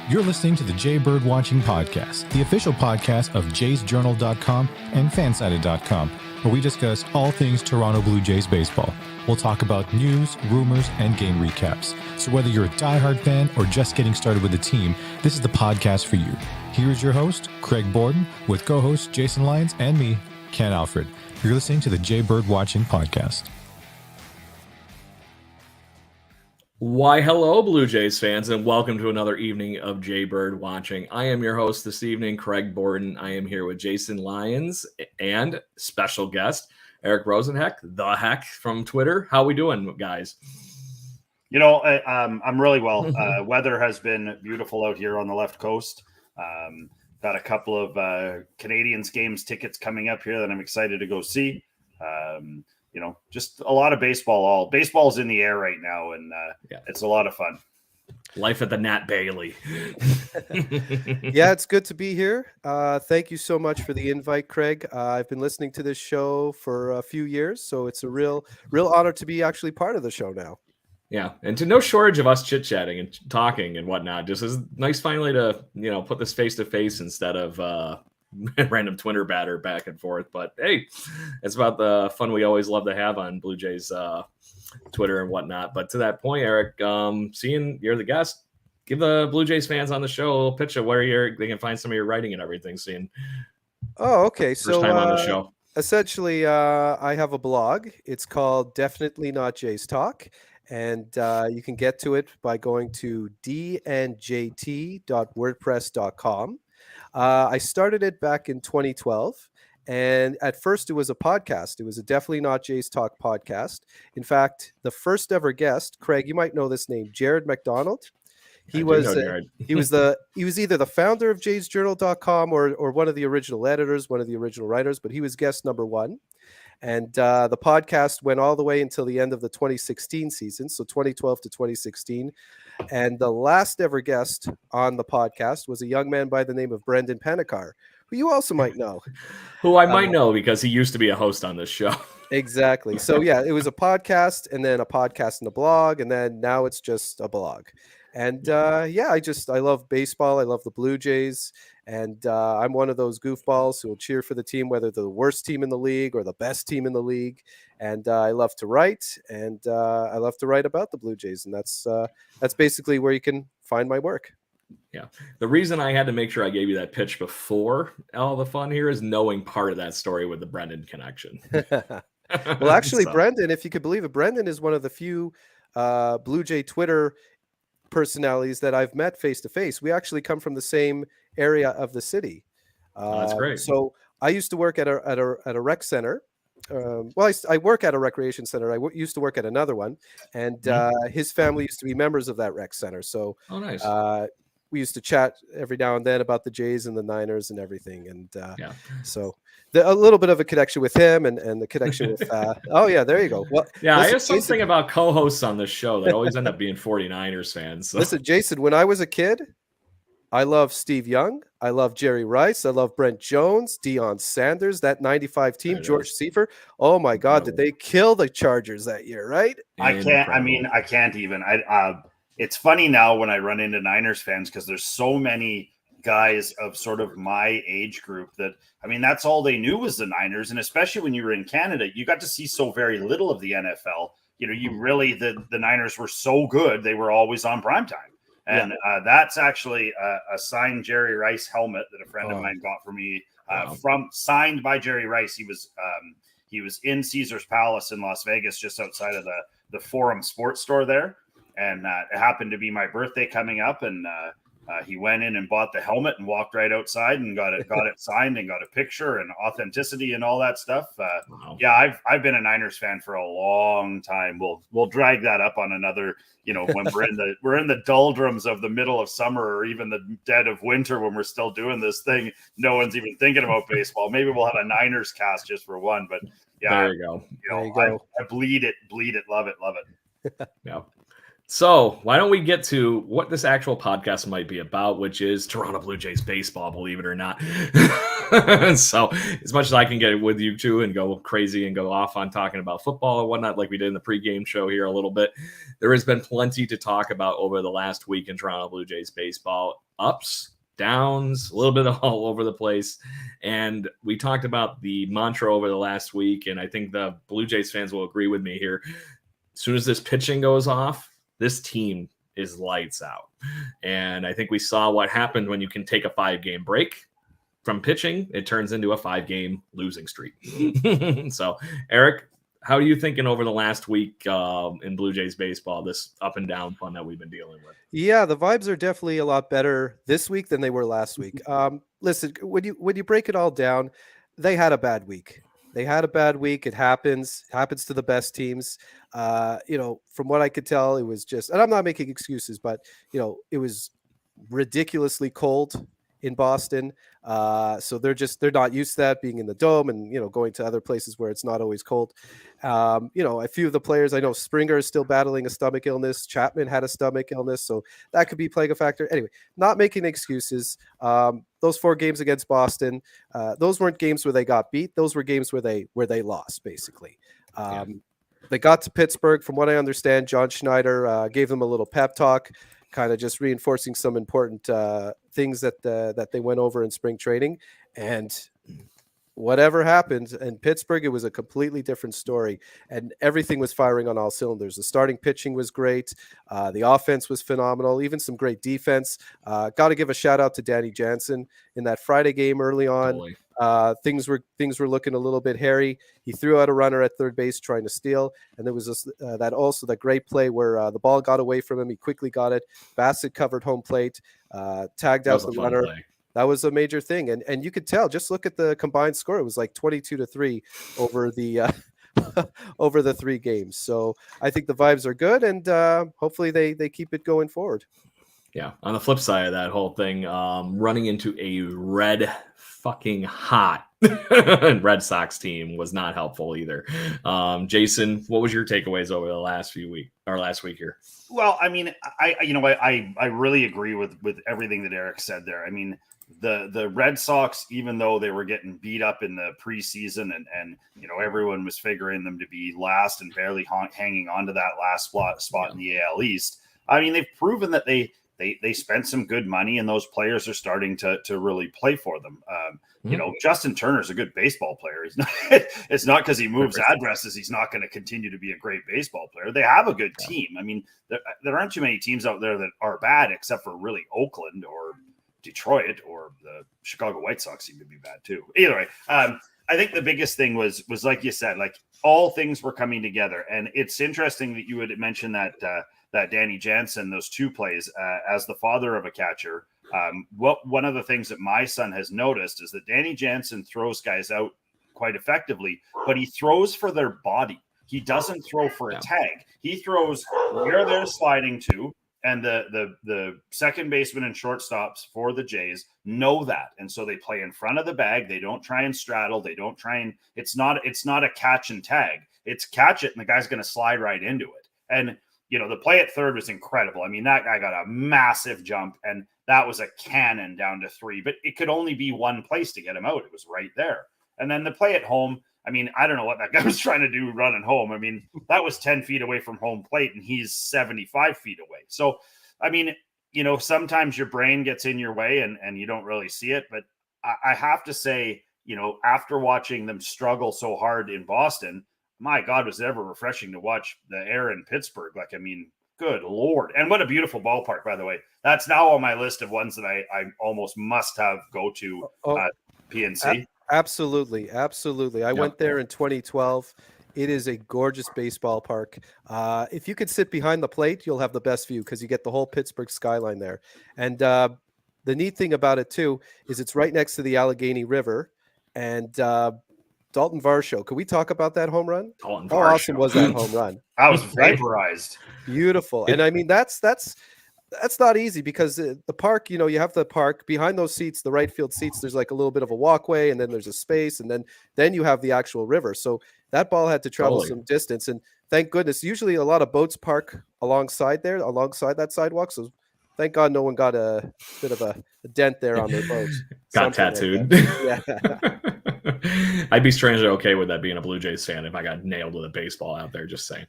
You're listening to the Jay Bird Watching Podcast, the official podcast of jaysjournal.com and fansided.com, where we discuss all things Toronto Blue Jays baseball. We'll talk about news, rumors, and game recaps. So whether you're a diehard fan or just getting started with the team, this is the podcast for you. Here's your host, Craig Borden, with co-hosts Jason Lyons and me, Ken Alfred. You're listening to the Jay Bird Watching Podcast. Why, hello, Blue Jays fans, and welcome to another evening of Jay Bird Watching. I am your host this evening, Craig Borden. I am here with Jason Lyons and special guest, Eric Rosenheck, the Heck from Twitter. How we doing, guys? You know, I'm really well. Weather has been beautiful out here on the left coast. Got a couple of Canadiens games tickets coming up here that I'm excited to go see. You know, just a lot of baseball. Baseball's in the air right now, and It's a lot of fun. Life at the Nat Bailey. Yeah, it's good to be here. Thank you so much for the invite, Craig. I've been listening to this show for a few years, so it's a real honor to be actually part of the show now. Yeah, and to no shortage of us chit-chatting and talking and whatnot. Just is nice finally to, put this face-to-face instead of random Twitter batter back and forth. But hey, it's about the fun we always love to have on Blue Jays Twitter and whatnot. But to that point, Eric, seeing you're the guest, give the Blue Jays fans on the show a little pitch of where they can find some of your writing and everything. Seeing okay, first time on the show. Essentially, I have a blog. It's called Definitely Not Jays Talk. And you can get to it by going to dnjt.wordpress.com. I started it back in 2012, and at first it was a podcast. It was a Definitely Not Jays Talk podcast. In fact, the first ever guest, Craig, you might know this name, Jared McDonald. He was either the founder of jaysjournal.com or one of the original editors, one of the original writers, but he was guest number one. And the podcast went all the way until the end of the 2016 season, so 2012 to 2016. And the last ever guest on the podcast was a young man by the name of Brendan Panikar, who you also might know. Who I might know because he used to be a host on this show. Exactly. So, yeah, it was a podcast and then a podcast and a blog, and then now it's just a blog. And I love baseball. I love the Blue Jays. And I'm one of those goofballs who will cheer for the team, whether they're the worst team in the league or the best team in the league. And I love to write, and I love to write about the Blue Jays. And that's basically where you can find my work. Yeah. The reason I had to make sure I gave you that pitch before all the fun here is knowing part of that story with the Brendan connection. Well, actually, Brendan, if you could believe it, Brendan is one of the few Blue Jay Twitter personalities that I've met face to face. We actually come from the same area of the city. That's great. So I used to work at a rec center. I work at a recreation center. I used to work at another one, and his family used to be members of that rec center. So nice. We used to chat every now and then about the Jays and the Niners and everything. And so a little bit of a connection with him and the connection with there you go. Well, yeah, I have something about co-hosts on this show that always end up being 49ers fans. So. Listen, Jason, when I was a kid, I love Steve Young. I love Jerry Rice. I love Brent Jones, Deion Sanders, that 95 team, George Seifert. Oh my God, did they kill the Chargers that year, right? I can't even. It's funny now when I run into Niners fans because there's so many guys of sort of my age group that's all they knew was the Niners. And especially when you were in Canada, you got to see so very little of the NFL. You know, the Niners were so good. They were always on primetime. And that's actually a signed Jerry Rice helmet that a friend of mine got for me signed by Jerry Rice. He was in Caesar's Palace in Las Vegas, just outside of the Forum Sports Store there. And it happened to be my birthday coming up. And he went in and bought the helmet and walked right outside and got it signed and got a picture and authenticity and all that stuff. Yeah, I've been a Niners fan for a long time. We'll drag that up on another, when we're in the doldrums of the middle of summer or even the dead of winter when we're still doing this thing. No one's even thinking about baseball. Maybe we'll have a Niners cast just for one. But yeah, there you go. I bleed it, love it. Yeah. So why don't we get to what this actual podcast might be about, which is Toronto Blue Jays baseball, believe it or not. So as much as I can get with you two and go crazy and go off on talking about football and whatnot, like we did in the pregame show here a little bit, there has been plenty to talk about over the last week in Toronto Blue Jays baseball. Ups, downs, a little bit of all over the place. And we talked about the mantra over the last week, and I think the Blue Jays fans will agree with me here. As soon as this pitching goes off, this team is lights out. And I think we saw what happened when you can take a 5-game break from pitching. It turns into a 5-game losing streak. So, Eric, how are you thinking over the last week in Blue Jays baseball, this up and down fun that we've been dealing with? Yeah, the vibes are definitely a lot better this week than they were last week. Listen, when you break it all down, they had a bad week. It happens to the best teams. From what I could tell, it was just, and I'm not making excuses, but it was ridiculously cold in Boston. So they're not used to that, being in the dome and, going to other places where it's not always cold. A few of the players, I know Springer is still battling a stomach illness. Chapman had a stomach illness, so that could be playing a factor. Anyway, not making excuses. Those 4 games against Boston, those weren't games where they got beat. Those were games where they lost, basically. They got to Pittsburgh. From what I understand, John Schneider gave them a little pep talk, kind of just reinforcing some important things that they went over in spring training. And whatever happened in Pittsburgh, it was a completely different story, and everything was firing on all cylinders. The starting pitching was great. The offense was phenomenal, even some great defense. Got to give a shout out to Danny Jansen in that Friday game early on. Totally. Things were looking a little bit hairy. He threw out a runner at third base trying to steal, and there was that great play where the ball got away from him. He quickly got it. Bassett covered home plate, tagged out the runner. Play. That was a major thing, and you could tell. Just look at the combined score; it was like 22-3 over the over the 3 games. So I think the vibes are good, and hopefully they keep it going forward. Yeah. On the flip side of that whole thing, running into a red fucking hot Red Sox team was not helpful either. Jason, what was your takeaways over the last week here? Well, I mean, I really agree with everything that Eric said there. I mean, the Red Sox, even though they were getting beat up in the preseason and everyone was figuring them to be last and barely hanging on to that last spot in the AL East. I mean, they've proven that they spent some good money, and those players are starting to really play for them. Justin Turner's a good baseball player. It's not because he moves addresses he's not going to continue to be a great baseball player. They have a good team. I mean, there aren't too many teams out there that are bad, except for really Oakland or Detroit, or the Chicago White Sox seem to be bad too. Either way, I think the biggest thing was like you said, like all things were coming together, and it's interesting that you would mention that Danny Jansen, those 2 plays, as the father of a catcher. One of the things that my son has noticed is that Danny Jansen throws guys out quite effectively, but he throws for their body. He doesn't throw for a tag. He throws where they're sliding to, and the second baseman and shortstops for the Jays know that, and so they play in front of the bag. They don't try and straddle. They don't try and it's not a catch and tag. It's catch it, and the guy's going to slide right into it. And the play at third was incredible. I mean, that guy got a massive jump, and that was a cannon down to 3, but it could only be one place to get him out. It was right there. And then the play at home, I mean, I don't know what that guy was trying to do running home. I mean, that was 10 feet away from home plate, and he's 75 feet away. So, I mean, sometimes your brain gets in your way and you don't really see it. But I have to say, after watching them struggle so hard in Boston, my God, was it ever refreshing to watch the air in Pittsburgh. Like, I mean, good Lord. And what a beautiful ballpark, by the way. That's now on my list of ones that I almost must have go to PNC. Absolutely. I went there in 2012. It is a gorgeous baseball park. If you could sit behind the plate, you'll have the best view because you get the whole Pittsburgh skyline there. And the neat thing about it, too, is it's right next to the Allegheny River. And Dalton Varsho. Can we talk about that home run? How awesome was that home run? I was vaporized. Beautiful. And I mean, that's not easy because the park, you have the park behind those seats, the right field seats. There's like a little bit of a walkway, and then there's a space, and then you have the actual river. So that ball had to travel some distance. And thank goodness. Usually a lot of boats park alongside that sidewalk. So thank God no one got a bit of a dent there on their boats. Got Something tattooed. like that. Yeah. I'd be strangely okay with that being a Blue Jays fan if I got nailed with a baseball out there, just saying.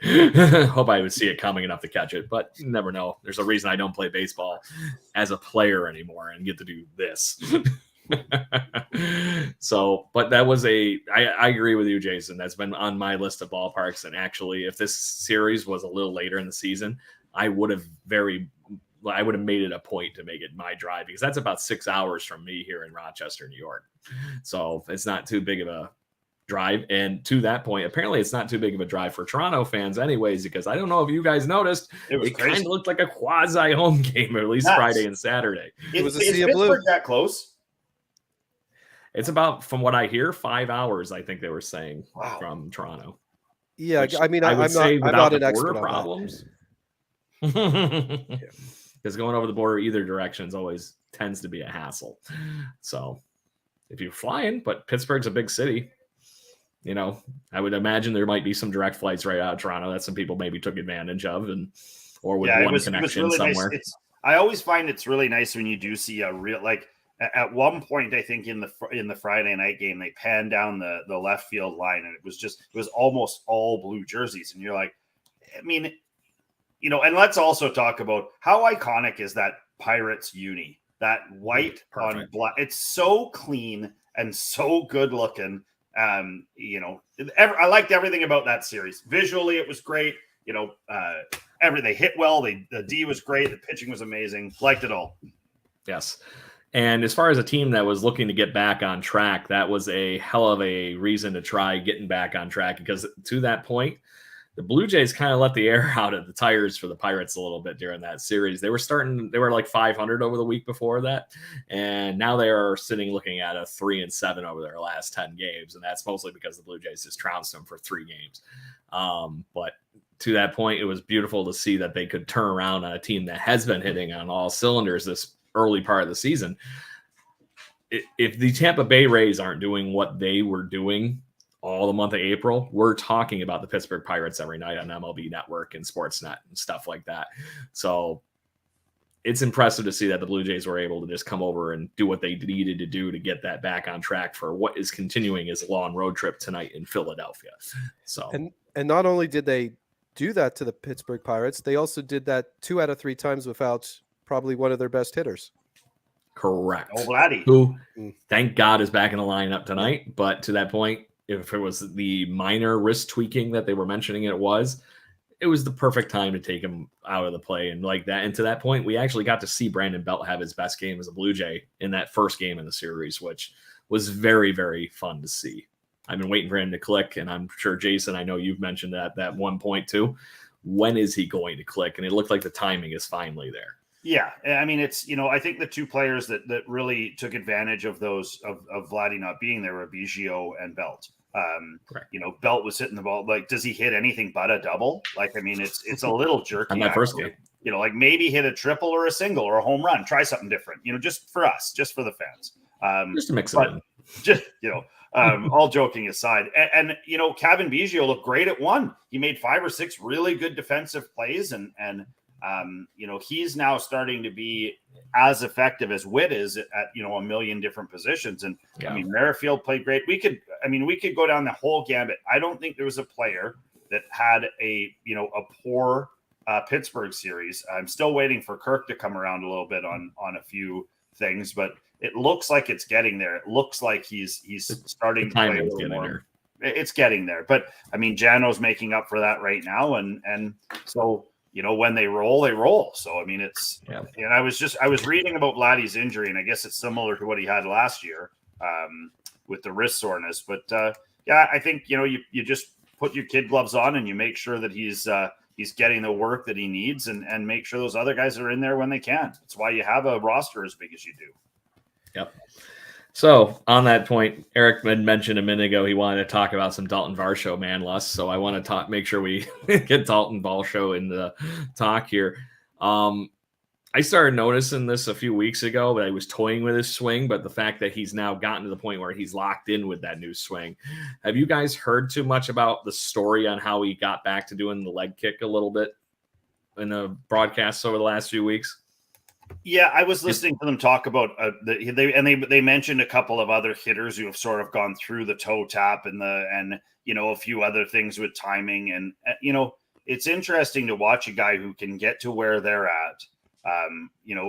Hope I would see it coming enough to catch it, but you never know. There's a reason I don't play baseball as a player anymore and get to do this. So, but that was I agree with you, Jason. That's been on my list of ballparks. And actually, if this series was a little later in the season, I would have made it a point to make it my drive, because that's about 6 hours from me here in Rochester, New York. So it's not too big of a drive. And to that point, apparently it's not too big of a drive for Toronto fans anyways, because I don't know if you guys noticed, it kind of looked like a quasi home game, or at least Friday and Saturday. It was a sea of blue. That close? It's about, from what I hear, 5 hours, I think they were saying, from Toronto. Yeah, Which I mean, I'm not an expert on problems. Because going over the border either direction always tends to be a hassle. So if you're flying, but Pittsburgh's a big city, I would imagine there might be some direct flights right out of Toronto that some people maybe took advantage of, or with one connection really somewhere. Nice. I always find it's really nice when you do see a real, like at one point, I think in the Friday night game, they panned down the left field line, and it was almost all blue jerseys. And you're like, I mean, and let's also talk about how iconic is that Pirates uni, that white on black. It's so clean and so good looking. I liked everything about that series. Visually, it was great. They hit well. The D was great. The pitching was amazing. Liked it all. Yes. And as far as a team that was looking to get back on track, that was a hell of a reason to try getting back on track, because to that point, the Blue Jays kind of let the air out of the tires for the Pirates a little bit during that series. They were like 500 over the week before that. And now they are looking at a 3-7 over their last 10 games. And that's mostly because the Blue Jays just trounced them for 3 games. But to that point, it was beautiful to see that they could turn around on a team that has been hitting on all cylinders this early part of the season. If the Tampa Bay Rays aren't doing what they were doing all the month of April, we're talking about the Pittsburgh Pirates every night on MLB Network and Sportsnet and stuff like that. So it's impressive to see that the Blue Jays were able to just come over and do what they needed to do to get that back on track for what is continuing as a long road trip tonight in Philadelphia. So and not only did they do that to the Pittsburgh Pirates, they also did that 2 out of 3 times without probably one of their best hitters. Correct. Oh, Vladdy. Who, thank God, is back in the lineup tonight. But to that point, if it was the minor wrist tweaking that they were mentioning it was the perfect time to take him out of the play and like that. And to that point, we actually got to see Brandon Belt have his best game as a Blue Jay in that first game in the series, which was very, very fun to see. I've been waiting for him to click, and I'm sure, Jason, I know you've mentioned that one point too. When is he going to click? And it looked like the timing is finally there. Yeah, I mean, it's, I think the 2 players that really took advantage of those of Vladdy not being there were Biggio and Belt. Belt was hitting the ball. Like, does he hit anything but a double? Like, I mean, it's a little jerky. On that first game, like maybe hit a triple or a single or a home run. Try something different. Just for us, just for the fans. Just to mix it in. Just all joking aside, and Cavan Biggio looked great at 1. He made 5 or 6 really good defensive plays, and he's now starting to be as effective as Witt is at a million different positions. And I mean, Merrifield played great. We could go down the whole gambit. I don't think there was a player that had a poor Pittsburgh series. I'm still waiting for Kirk to come around a little bit on a few things, but it looks like it's getting there. It looks like he's starting to play a little more. It's getting there. But I mean, Jano's making up for that right now. And so, when they roll, they roll. So, I mean, it's, and I was reading about Vladdy's injury, and I guess it's similar to what he had last year with the wrist soreness. But I think, you just put your kid gloves on and you make sure that he's getting the work that he needs, and make sure those other guys are in there when they can. That's why you have a roster as big as you do. Yep. So on that point, Eric had mentioned a minute ago he wanted to talk about some Dalton Varsho man lust. So I want to make sure we get Dalton Varsho in the talk here. I started noticing this a few weeks ago, but I was toying with his swing. But the fact that he's now gotten to the point where he's locked in with that new swing. Have you guys heard too much about the story on how he got back to doing the leg kick a little bit in the broadcasts over the last few weeks? Yeah, I was listening to them talk about they mentioned a couple of other hitters who have sort of gone through the toe tap and a few other things with timing, and it's interesting to watch a guy who can get to where they're at,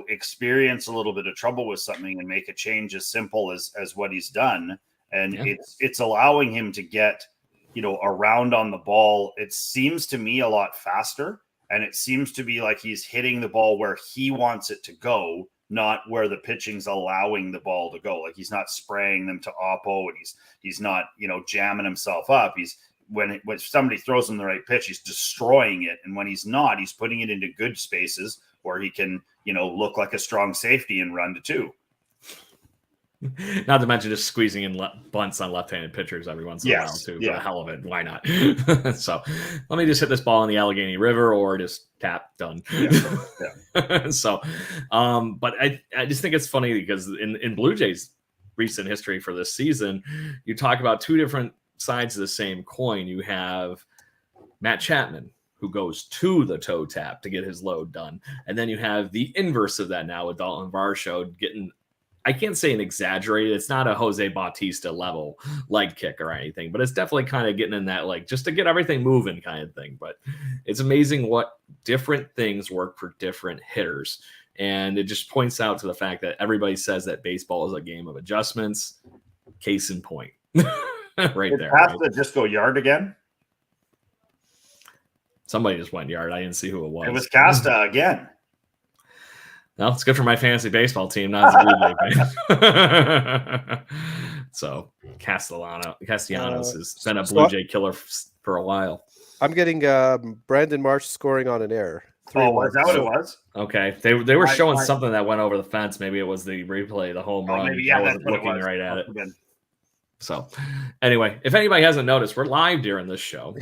experience a little bit of trouble with something and make a change as simple as what he's done, and it's allowing him to get around on the ball. It seems to me a lot faster. And it seems to be like he's hitting the ball where he wants it to go, not where the pitching's allowing the ball to go. Like he's not spraying them to oppo, and he's not, jamming himself up. When somebody throws him the right pitch, he's destroying it. And when he's not, he's putting it into good spaces where he can, look like a strong safety and run to two. Not to mention just squeezing in bunts on left-handed pitchers every once in a while too. For the hell of it, why not? So let me just hit this ball in the Allegheny River or just tap, done. Yeah. So, but I just think it's funny because in Blue Jays' recent history for this season, you talk about two different sides of the same coin. You have Matt Chapman, who goes to the toe tap to get his load done, and then you have the inverse of that now with Dalton Varsho getting, I can't say an exaggerated, it's not a Jose Bautista level leg kick or anything, but it's definitely kind of getting in that, like, just to get everything moving kind of thing. But it's amazing what different things work for different hitters. And it just points out to the fact that everybody says that baseball is a game of adjustments. Case in point. Right there. Have to just go yard again. Somebody just went yard. I didn't see who it was. It was Casta again. No, it's good for my fantasy baseball team, not as a Blue Jay fan. So Castellanos has been a Blue Jay killer for a while. I'm getting Brandon Marsh scoring on an error. Was that what it was? Okay, they were showing something that went over the fence. Maybe it was the replay, the home run. Maybe, I wasn't looking right at it. So anyway, if anybody hasn't noticed, we're live during this show.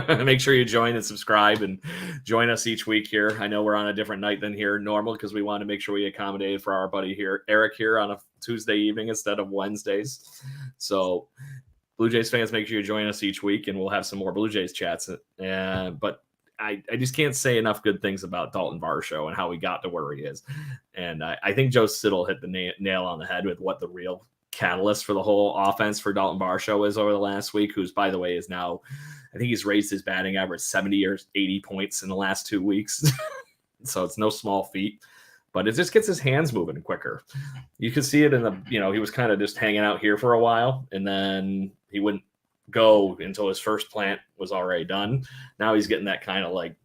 Make sure you join and subscribe and join us each week here. I know we're on a different night than here normal because we want to make sure we accommodate for our buddy here, Eric, here on a Tuesday evening instead of Wednesdays. So Blue Jays fans, make sure you join us each week and we'll have some more Blue Jays chats. But I just can't say enough good things about Dalton Varsho and how he got to where he is. And I think Joe Siddall hit the nail on the head with what the real catalyst for the whole offense for Dalton Varsho is over the last week, who's, by the way, is now, I think he's raised his batting average 70 or 80 points in the last 2 weeks. So it's no small feat, but it just gets his hands moving quicker. You can see it in the, he was kind of just hanging out here for a while, and then he wouldn't go until his first plant was already done. Now he's getting that kind of like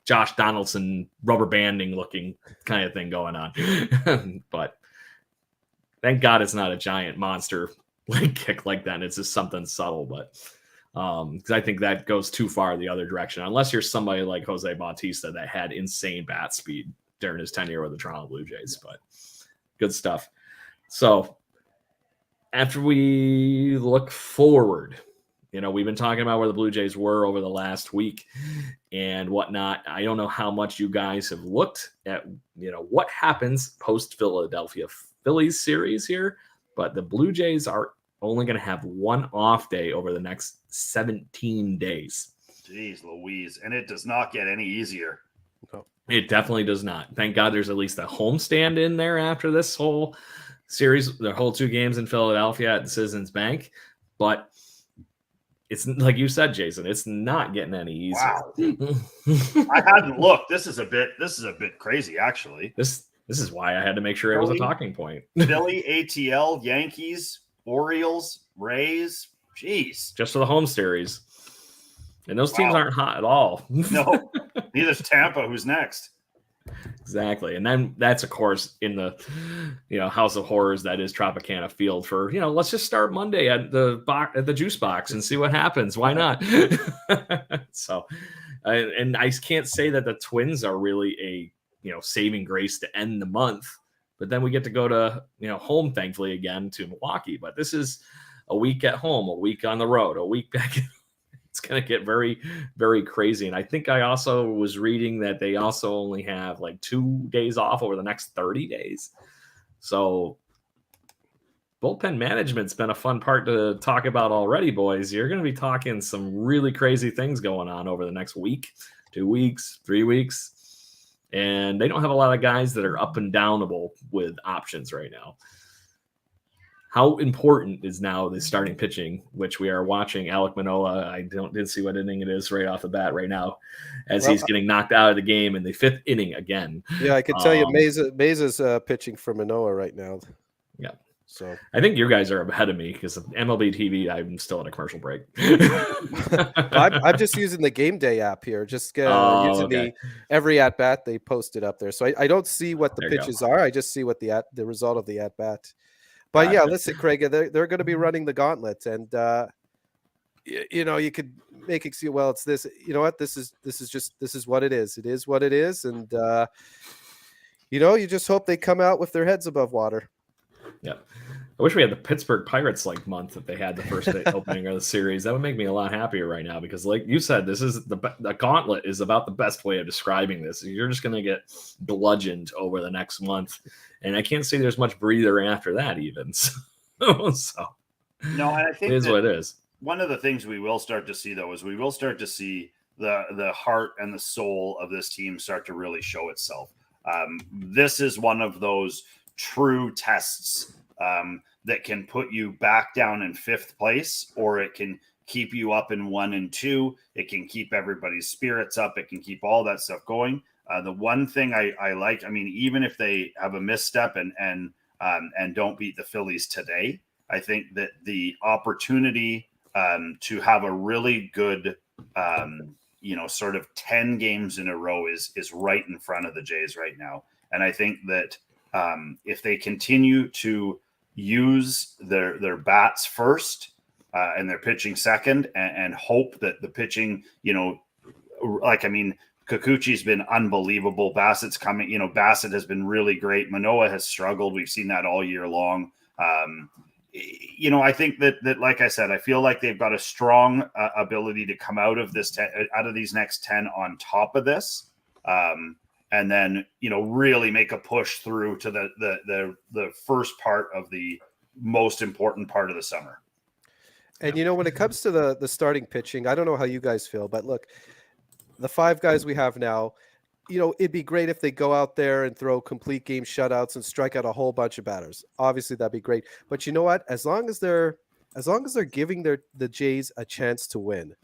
Josh Donaldson rubber banding looking kind of thing going on. But thank God it's not a giant monster leg kick like that. It's just something subtle, but because I think that goes too far the other direction, unless you're somebody like Jose Bautista that had insane bat speed during his tenure with the Toronto Blue Jays. But good stuff. So after we look forward, we've been talking about where the Blue Jays were over the last week and whatnot. I don't know how much you guys have looked at, what happens post Philadelphia Phillies series here, but the Blue Jays are only going to have one off day over the next 17 days. Jeez Louise. And it does not get any easier. No. It definitely does not. Thank God there's at least a homestand in there after this whole series, the whole 2 games in Philadelphia at Citizens Bank. But it's like you said, Jason, it's not getting any easier. Wow. I hadn't looked. This is a bit crazy, actually. This is why I had to make sure it was a talking point. Philly, ATL, Yankees, Orioles, Rays. Jeez. Just for the home series. And those teams aren't hot at all. No. Neither's Tampa, who's next. Exactly. And then that's, of course, in the house of horrors that is Tropicana Field for, let's just start Monday at the juice box and see what happens. Why not? So, and I can't say that the Twins are really a saving grace to end the month, but then we get to go to home, thankfully, again to Milwaukee. But this is a week at home, a week on the road, a week back. it's going to get very, very crazy. And I think I also was reading that they also only have like 2 days off over the next 30 days. So bullpen management's been a fun part to talk about already, boys. You're going to be talking some really crazy things going on over the next week, 2 weeks, 3 weeks. And they don't have a lot of guys that are up and downable with options right now. How important is now the starting pitching, which we are watching Alek Manoah? I didn't see what inning it is right off the bat right now, as he's getting knocked out of the game in the 5th inning again. Yeah, I can tell you, Meza's pitching for Manoah right now. Yeah. So I think you guys are ahead of me because of MLB TV. I'm still at a commercial break. I'm just using the game day app here, just using the every at bat they posted up there. So I don't see what the pitches are. I just see what the result of the at bat. But yeah, listen, Craig, they're going to be running the gauntlet, and you could make it see. Well, it's this. You know what? This is what it is. It is what it is, and you just hope they come out with their heads above water. Yeah. I wish we had the Pittsburgh Pirates like month that they had the first opening of the series. That would make me a lot happier right now because, like you said, this is the gauntlet is about the best way of describing this. You're just going to get bludgeoned over the next month, and I can't see there's much breather after that even. So no, and I think it is what it is. One of the things we will start to see though is we will start to see the heart and the soul of this team start to really show itself. This is one of those true tests that can put you back down in 5th place, or it can keep you up in 1 and 2. It can keep everybody's spirits up. It can keep all that stuff going. The one thing I like, I mean, even if they have a misstep and don't beat the Phillies today, I think that the opportunity to have a really good, sort of 10 games in a row is right in front of the Jays right now. And I think that if they continue to use their bats first and their pitching second and hope that the pitching, Kikuchi's been unbelievable. Bassett's coming, Bassett has been really great. Manoah has struggled. We've seen that all year long. I think that like I said, I feel like they've got a strong ability to come out of this, out of these next 10 on top of this. And then, really make a push through to the first part of the most important part of the summer. And, when it comes to the starting pitching, I don't know how you guys feel, but look, the 5 guys we have now, it'd be great if they go out there and throw complete game shutouts and strike out a whole bunch of batters. Obviously, that'd be great. But you know what? As long as they're giving the Jays a chance to win.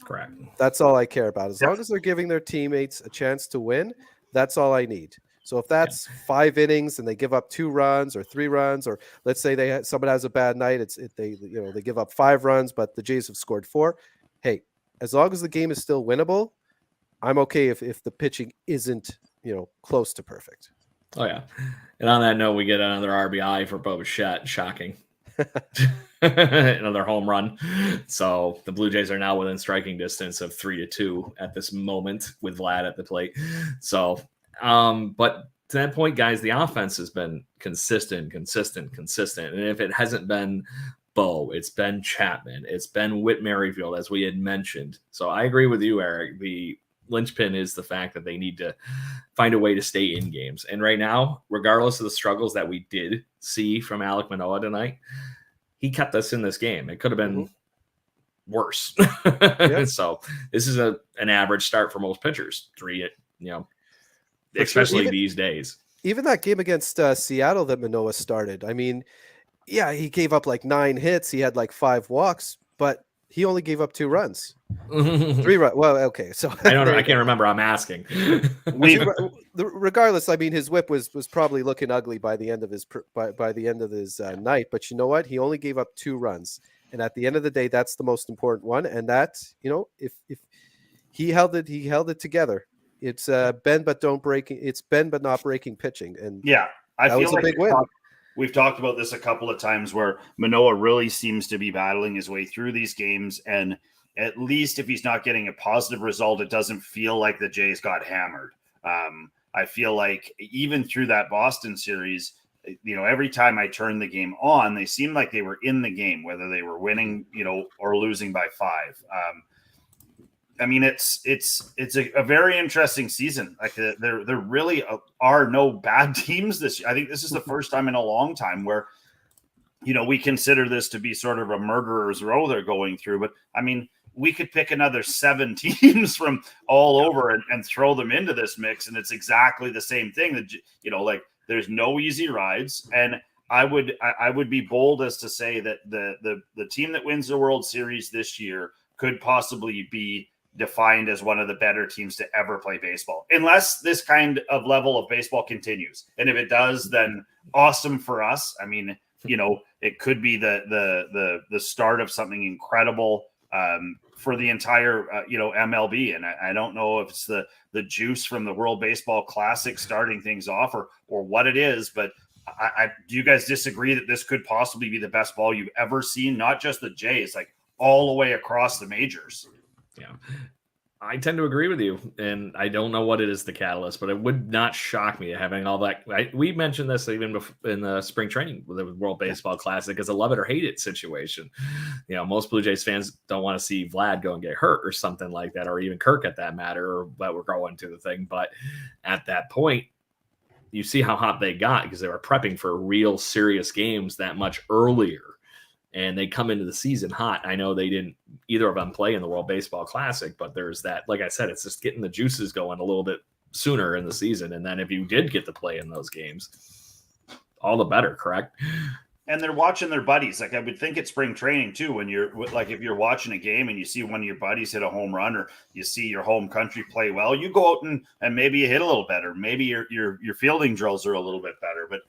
Correct. That's all I care about. As long as they're giving their teammates a chance to win, that's all I need. So if that's 5 innings and they give up 2 runs or 3 runs, or let's say someone has a bad night, they give up 5 runs, but the Jays have scored 4. Hey, as long as the game is still winnable, I'm okay if the pitching isn't close to perfect. Oh yeah, and on that note, we get another RBI for Bo Bichette. Shocking. Another home run. So the Blue Jays are now within striking distance of 3-2 at this moment with Vlad at the plate. So, but to that point, guys, the offense has been consistent. And if it hasn't been Bo, it's been Chapman, it's been Whit Merrifield, as we had mentioned. So I agree with you, Eric. The linchpin is the fact that they need to find a way to stay in games. And right now, regardless of the struggles that we did see from Alek Manoah tonight, he kept us in this game. It could have been worse. Yep. So this is an average start for most pitchers. 3, especially these days. Even that game against Seattle that Manoah started. I mean, yeah, he gave up like 9 hits. He had like 5 walks, but he only gave up 2 runs. 3 runs. Well, okay. So I don't know. I can't remember. I'm asking. Regardless, I mean, his whip was probably looking ugly by the end of his night. But you know what? He only gave up 2 runs, and at the end of the day, that's the most important one. And that, if he held it together. It's bend but don't break. It's bend but not breaking pitching, and yeah, I feel like a big win. We've talked about this a couple of times where Manoah really seems to be battling his way through these games. And at least if he's not getting a positive result, it doesn't feel like the Jays got hammered. I feel like even through that Boston series, every time I turned the game on, they seemed like they were in the game, whether they were winning, or losing by 5. I mean, it's a very interesting season. Like there really are no bad teams this year. I think this is the first time in a long time where, we consider this to be sort of a murderer's row they're going through. But I mean, we could pick another 7 teams from all over and throw them into this mix, and it's exactly the same thing. That like there's no easy rides, and I would be bold as to say that the team that wins the World Series this year could possibly be defined as one of the better teams to ever play baseball, unless this kind of level of baseball continues. And if it does, then awesome for us. I mean, it could be the start of something incredible for the entire MLB. And I don't know if it's the juice from the World Baseball Classic starting things off or what it is, but do you guys disagree that this could possibly be the best ball you've ever seen? Not just the Jays, like all the way across the majors. Yeah, I tend to agree with you, and I don't know what it is the catalyst, but it would not shock me having all that. We mentioned this even in the spring training with the World Baseball Classic as a love it or hate it situation. Most Blue Jays fans don't want to see Vlad go and get hurt or something like that, or even Kirk at that matter, but we're going to the thing. But at that point, you see how hot they got because they were prepping for real serious games that much earlier. And they come into the season hot. I know they didn't either of them play in the World Baseball Classic, but there's that, like I said, it's just getting the juices going a little bit sooner in the season. And then if you did get to play in those games, all the better, correct? And they're watching their buddies. Like I would think it's spring training too, when you're like, if you're watching a game and you see one of your buddies hit a home run or you see your home country play well, you go out and maybe you hit a little better. Maybe your fielding drills are a little bit better, but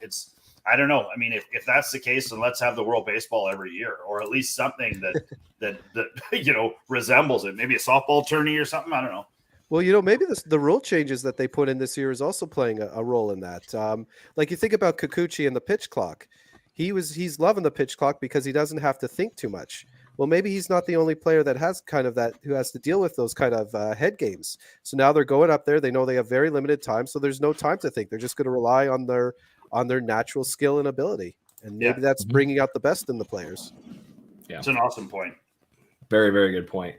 I don't know. I mean, if that's the case, then let's have the World Baseball every year, or at least something that resembles it. Maybe a softball tourney or something. I don't know. Well, maybe the rule changes that they put in this year is also playing a role in that. Like you think about Kikuchi and the pitch clock. He's loving the pitch clock because he doesn't have to think too much. Well, maybe he's not the only player that has kind of that who has to deal with those kind of head games. So now they're going up there. They know they have very limited time, so there's no time to think. They're just going to rely on their natural skill and ability, and maybe that's bringing out the best in the players. Yeah, it's an awesome point. Very, very good point.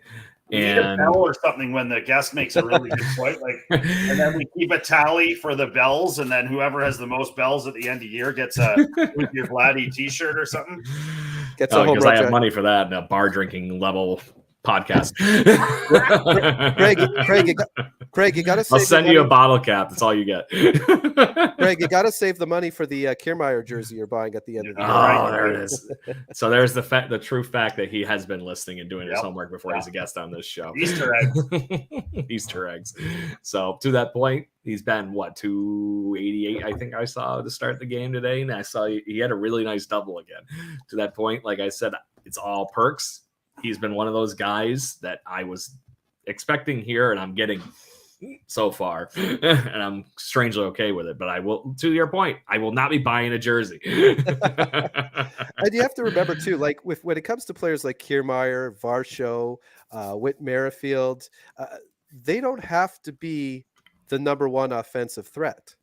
And a bell or something when the guest makes a really good point, and then we keep a tally for the bells, and then whoever has the most bells at the end of the year gets a with your Vladdy T-shirt or something. Because I have money for that in a bar drinking level podcast. Craig, you got to. I'll send you a bottle cap. That's all you get. Craig, you got to save the money for the Kiermaier jersey you're buying at the end of the year. Oh, there it is. So there's the true fact that he has been listening and doing his homework before he's a guest on this show. Easter eggs. Easter eggs. So to that point, he's been 288, I think I saw to start the game today, and I saw he had a really nice double again. To that point, like I said, it's all perks. He's been one of those guys that I was expecting here, and I'm getting so far, and I'm strangely okay with it. But I will, to your point, I will not be buying a jersey. And you have to remember too, like when it comes to players like Kiermaier, Varsho, Whit Merrifield, they don't have to be the number one offensive threat.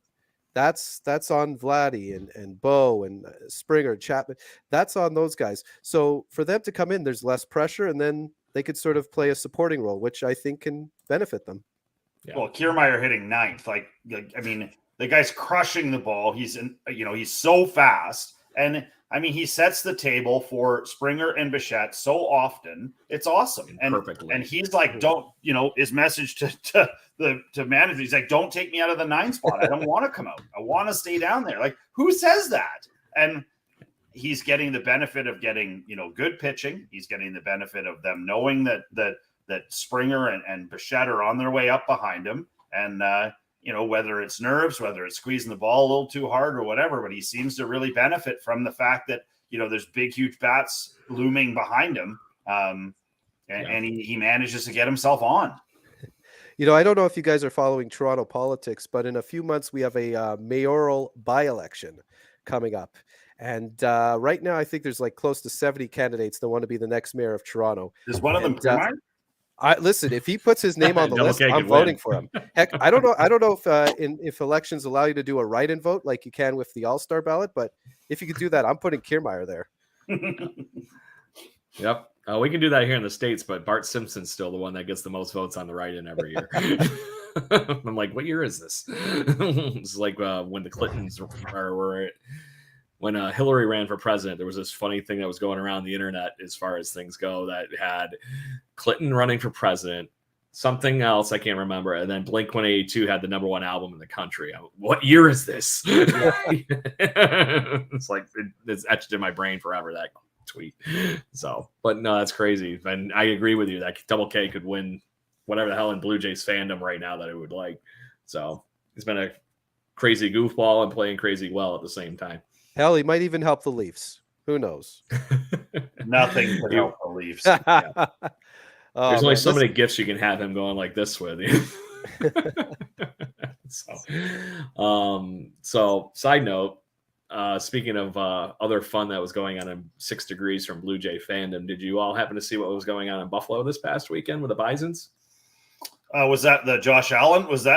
That's on Vladdy and Bo and Springer, Chapman. That's on those guys. So for them to come in, there's less pressure, and then they could sort of play a supporting role, which I think can benefit them. Yeah. Well, Kiermaier hitting ninth, I mean, the guy's crushing the ball. He's so fast, and I mean, he sets the table for Springer and Bichette so often. It's awesome, and perfectly. And he's like, don't his message to management. He's like, don't take me out of the 9 spot. I don't want to come out. I want to stay down there. Like, who says that? And he's getting the benefit of getting good pitching. He's getting the benefit of them knowing that Springer and Bichette are on their way up behind him, and whether it's nerves, whether it's squeezing the ball a little too hard or whatever, but he seems to really benefit from the fact that there's big, huge bats looming behind him, and he manages to get himself on. I don't know if you guys are following Toronto politics, but in a few months we have a mayoral by-election coming up. And right now, I think there's like close to 70 candidates that want to be the next mayor of Toronto. Is one of them listen, if he puts his name on the list, I'm voting for him. Heck, I don't know if elections allow you to do a write-in vote like you can with the All-Star ballot, but if you could do that, I'm putting Kiermaier there. Yep. We can do that here in the States, but Bart Simpson's still the one that gets the most votes on the write-in every year. I'm like, what year is this? It's like when the Clintons were when Hillary ran for president. There was this funny thing that was going around the internet as far as things go that had Clinton running for president, something else I can't remember, and then Blink-182 had the #1 album in the country. What year is this? It's like it's etched in my brain forever, that tweet. So, but no, that's crazy. And I agree with you that Double K could win whatever the hell in Blue Jays fandom right now that it would like. So he's been a crazy goofball and playing crazy well at the same time. Hell, he might even help the Leafs. Who knows? Nothing but help the Leafs. Yeah. Oh, There's only man, so many gifts you can have him going like this with you. So side note, speaking of other fun that was going on in 6 Degrees from Blue Jay fandom, did you all happen to see what was going on in Buffalo this past weekend with the Bisons? Was that the Josh Allen? Was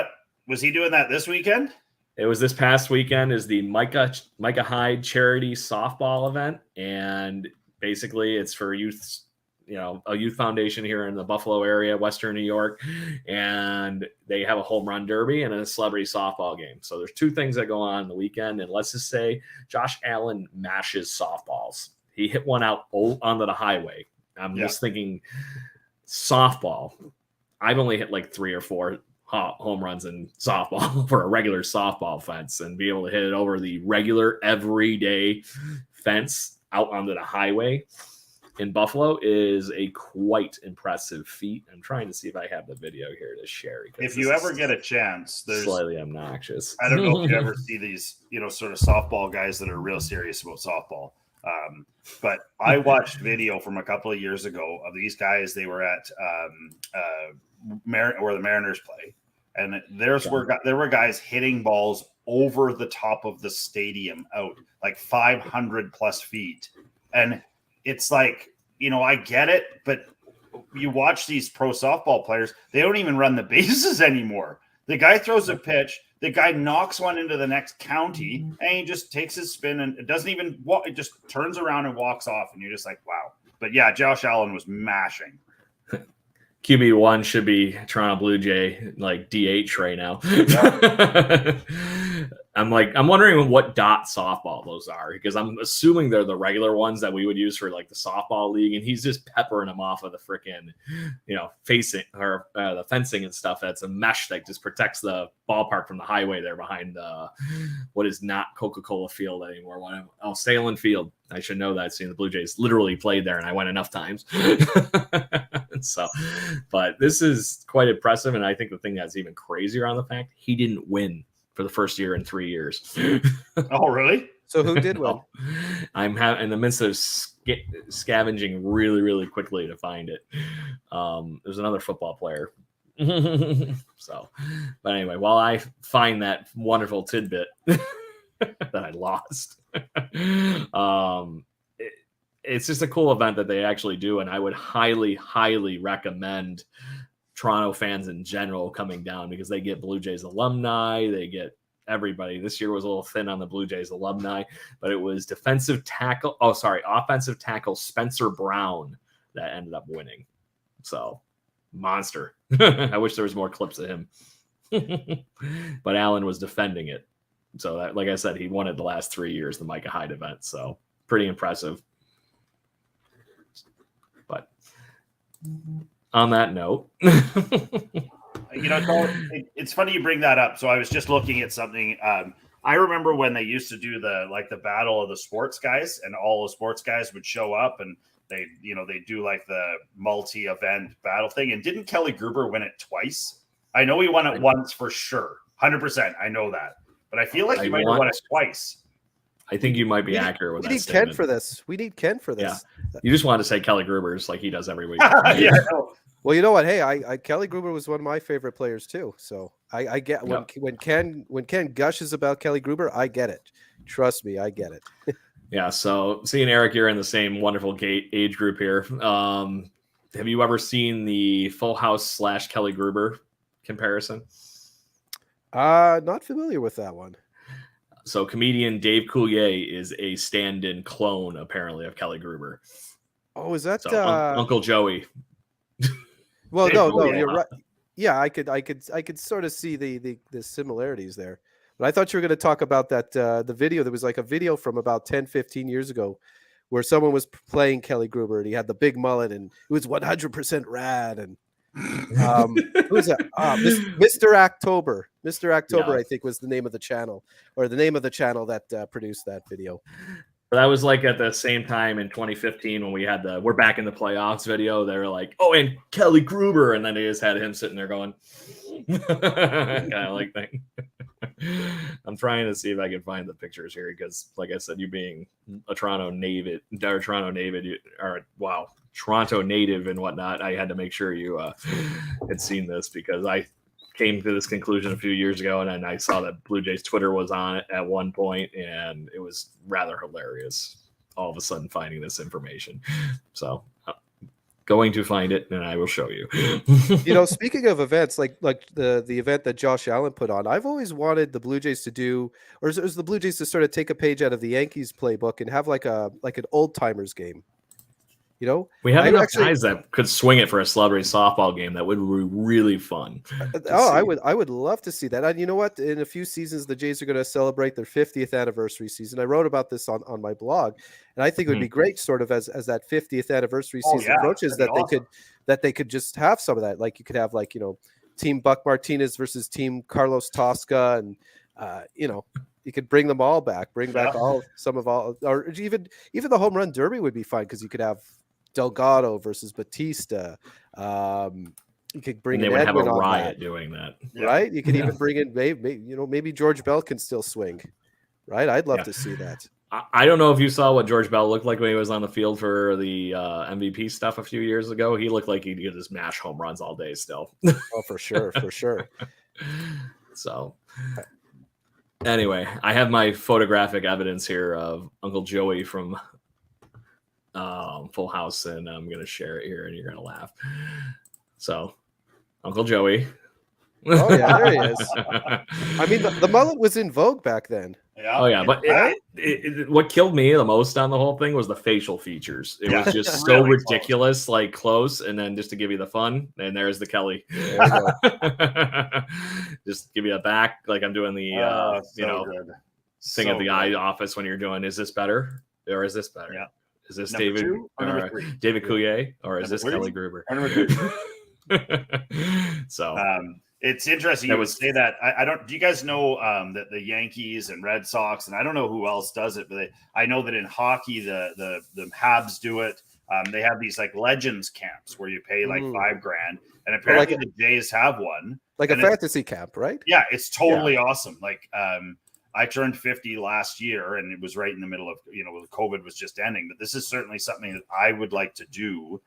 he doing that this weekend? It was this past weekend is the Micah Hyde charity softball event. And basically it's for youth, a youth foundation here in the Buffalo area, Western New York. And they have a home run derby and a celebrity softball game. So there's 2 things that go on the weekend. And let's just say Josh Allen mashes softballs. He hit one out onto the highway. I'm just thinking softball. I've only hit like 3 or 4 home runs in softball for a regular softball fence, and be able to hit it over the regular everyday fence out onto the highway in Buffalo is a quite impressive feat. I'm trying to see if I have the video here to share. If you ever get a chance, there's slightly obnoxious. I don't know if you ever see these, sort of softball guys that are real serious about softball. But I watched video from a couple of years ago of these guys. They were at where the Mariners play, and there were guys hitting balls over the top of the stadium out like 500 plus feet. And it's like, I get it, but you watch these pro softball players, they don't even run the bases anymore. The guy throws a pitch, the guy knocks one into the next county, and he just takes his spin and it doesn't even walk. It just turns around and walks off. And you're just like, wow. But yeah, Josh Allen was mashing. QB1 should be Toronto Blue Jay, like DH right now. I'm wondering what dot softball those are, because I'm assuming they're the regular ones that we would use for like the softball league, and he's just peppering them off of the freaking, facing or the fencing and stuff. That's a mesh that just protects the ballpark from the highway there behind what is not Coca-Cola Field anymore. Salem Field. I should know that, seeing the Blue Jays literally played there, and I went enough times. So, but this is quite impressive, and I think the thing that's even crazier on the fact, he didn't win for the first year in 3 years. Oh, really? So who did win? I'm in the midst of scavenging really, really quickly to find it. There's another football player. So, but anyway, while I find that wonderful tidbit that I lost, it's just a cool event that they actually do, and I would highly, highly recommend Toronto fans in general coming down, because they get Blue Jays alumni, they get everybody. This year was a little thin on the Blue Jays alumni, but it was offensive tackle Spencer Brown that ended up winning. So, monster. I wish there was more clips of him. But Allen was defending it. So, that, like I said, he won it the last 3 years, the Micah Hyde event. So, pretty impressive. But on that note, it's funny you bring that up. So I was just looking at something. I remember when they used to do the battle of the sports guys, and all the sports guys would show up, and they do like the multi-event battle thing. And didn't Kelly Gruber win it twice? I know he won it once for sure, 100%. I know that, but I feel like he might have won it twice. I think you might be accurate with that. We need Ken for this. Yeah. You just wanted to say Kelly Gruber's like he does every week. Yeah. Well, you know what? Hey, I Kelly Gruber was one of my favorite players too. So I get when Ken gushes about Kelly Gruber, I get it. Trust me, I get it. Yeah. So seeing Eric, you're in the same wonderful age group here. Have you ever seen the Full House / Kelly Gruber comparison? Not familiar with that one. So comedian Dave Coulier is a stand-in clone, apparently, of Kelly Gruber. Oh, is that So Uncle Joey. well, Hey, no, oh, you're right. Yeah, I could sort of see the similarities there. But I thought you were going to talk about that the video. There was like a video from about 10, 15 years ago where someone was playing Kelly Gruber and he had the big mullet and it was 100% rad. And who was that? Mr. October. Mr. October, Yeah. I think, was the name of the channel, or the name of the channel that produced that video. That was like at the same time in 2015 when we had the "We're back in the playoffs" video. They were like, "Oh, and Kelly Gruber," and then they just had him sitting there going, kind of like thing. I'm trying to see if I can find the pictures here because, like I said, you being a Toronto native and whatnot, I had to make sure you had seen this because I came to this conclusion a few years ago, and then I saw that Blue Jays Twitter was on it at one point, and it was rather hilarious. All of a sudden, finding this information, so going to find it, and I will show you. Speaking of events, like the event that Josh Allen put on, I've always wanted the Blue Jays to do, or is the Blue Jays to sort of take a page out of the Yankees playbook and have like an old timers game. We have enough guys that could swing it for a celebrity softball game. That would be really fun. I would love to see that. And you know what? In a few seasons, the Jays are going to celebrate their 50th anniversary season. I wrote about this on my blog, and I think it would be great, sort of as that 50th anniversry season approaches, that they could just have some of that. Like you could have Team Buck Martinez versus Team Carlos Tosca, and you could bring them all back, or even the home run derby would be fun because you could have Delgado versus Batista. You could bring in Edwin. They would have a riot doing that, right? You could even bring in maybe George Bell can still swing, right? I'd love to see that. I don't know if you saw what George Bell looked like when he was on the field for the MVP stuff a few years ago. He looked like he could just mash home runs all day still. Oh, for sure. So anyway, I have my photographic evidence here of Uncle Joey from Full House, and I'm going to share it here, and you're going to laugh. So, Uncle Joey. Oh, yeah, there he is. I mean, the mullet was in vogue back then. Yeah. Oh, yeah, but what killed me the most on the whole thing was the facial features. It was just so really ridiculous, close. Like close, and then just to give you the fun, and there's the Kelly. Just give you a back, like I'm doing the, thing at the eye office when you're doing, is this better? Or is this better? Yeah. Is this David Coulier, or is this Kelly Gruber? So it's interesting you would say that. I don't. Do you guys know that the Yankees and Red Sox, and I don't know who else does it, but I know that in hockey the Habs do it. They have these like legends camps where you pay like $5,000, and apparently the Jays have one, like a fantasy camp, right? Yeah, it's totally awesome. Like I turned 50 last year, and it was right in the middle of, COVID was just ending. But this is certainly something that I would like to do.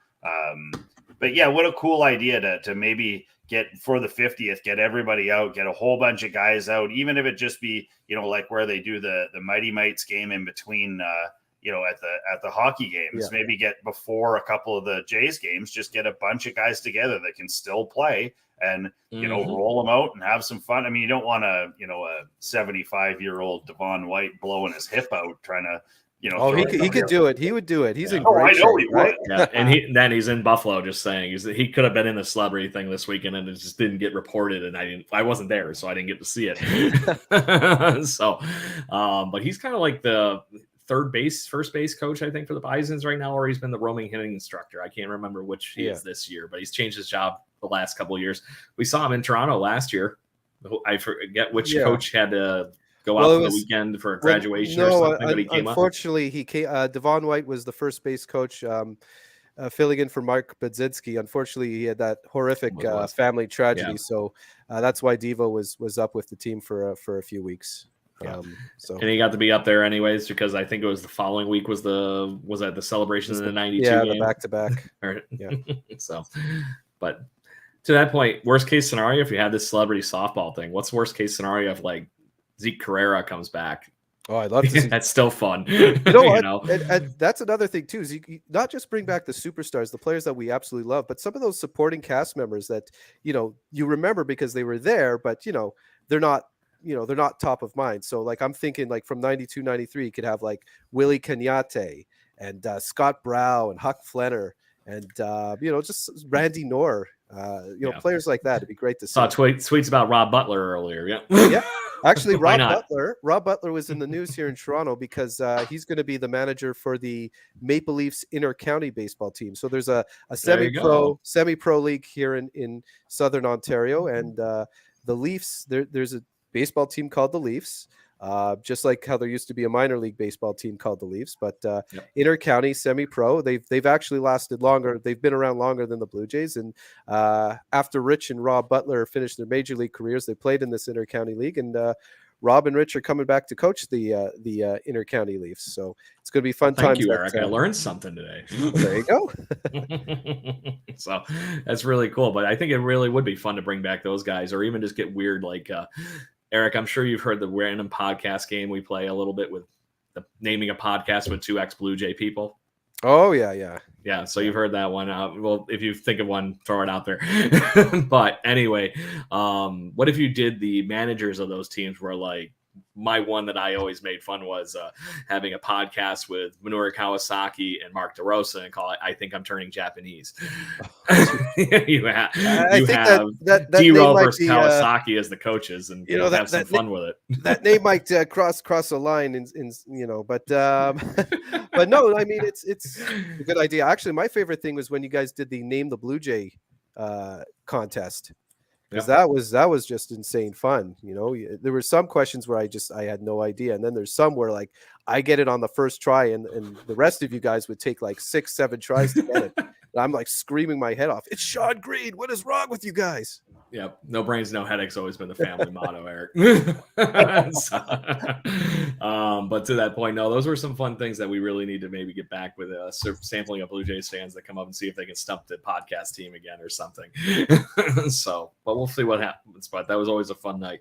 But yeah, what a cool idea to maybe get for the 50th, get everybody out, get a whole bunch of guys out, even if it just be, like where they do the Mighty Mites game in between, at the hockey games, maybe get before a couple of the Jays games, just get a bunch of guys together that can still play. And, roll them out and have some fun. I mean, you don't want a 75-year-old Devon White blowing his hip out trying to, he could do it. He would do it. He's in great shape. He would. Yeah, and he's in Buffalo. Just saying, he could have been in the celebrity thing this weekend, and it just didn't get reported, and I wasn't there, so I didn't get to see it. So, but he's kind of like the first base coach, I think, for the Bisons right now, or he's been the roaming hitting instructor. I can't remember which he is this year, but he's changed his job the last couple of years. We saw him in Toronto last year. I forget which coach had to go out for the weekend for a graduation or something, but he came unfortunately, he came. Devon White was the first base coach, filling in for Mark Budzinski. Unfortunately, he had that horrific family tragedy, so that's why Devo was up with the team for a few weeks. Yeah. And he got to be up there anyways because I think it was the following week was that the celebration in the 92 game? The back-to-back. So, but to that point, worst case scenario, if you had this celebrity softball thing, what's the worst case scenario if like Zeke Carrera comes back? Oh, I'd love to see that's still fun. And that's another thing too, is you not just bring back the superstars, the players that we absolutely love, but some of those supporting cast members that you remember because they were there, but they're not top of mind. So like I'm thinking like from 92, 93, you could have like Willie Cañate and Scott Brow and Huck Flenner and just Randy Knorr. Players like that. It'd be great to see. Saw tweets about Rob Butler earlier. Yeah. Yeah. Actually, Why Rob Butler was in the news here in Toronto because he's going to be the manager for the Maple Leafs inter-county baseball team. So there's a semi-pro league here in Southern Ontario, and the Leafs. There's a baseball team called the Leafs. Just like how there used to be a minor league baseball team called the Leafs, but inter-county semi-pro, they've actually lasted longer. They've been around longer than the Blue Jays. And after Rich and Rob Butler finished their major league careers, they played in this inter-county league. And Rob and Rich are coming back to coach the inter-county Leafs. So it's going to be fun times. Thank you, Eric. I learned something today. There you go. So that's really cool. But I think it really would be fun to bring back those guys, or even just get weird like. Eric, I'm sure you've heard the random podcast game we play a little bit with naming a podcast with 2 ex-Blue Jay people. Oh, yeah. Yeah, so you've heard that one. Well, if you think of one, throw it out there. But anyway, what if you did the managers of those teams were like, my one that I always made fun was having a podcast with Minoru Kawasaki and Mark DeRosa and call it "I Think I'm Turning Japanese." you have D-Row versus Kawasaki as the coaches, and have some fun with it. That name might cross a line, but but no, I mean it's a good idea. Actually, my favorite thing was when you guys did the Name the Blue Jay contest. Because that was just insane fun. There were some questions where I had no idea, and then there's some where like I get it on the first try, and the rest of you guys would take like 6-7 tries to get it. And I'm like screaming my head off. It's Sean Green. What is wrong with you guys? Yeah, no brains, no headaches. Always been the family motto, Eric. But to that point, no, those were some fun things that we really need to maybe get back with sampling of Blue Jays fans that come up and see if they can stump the podcast team again or something. But we'll see what happens. But that was always a fun night.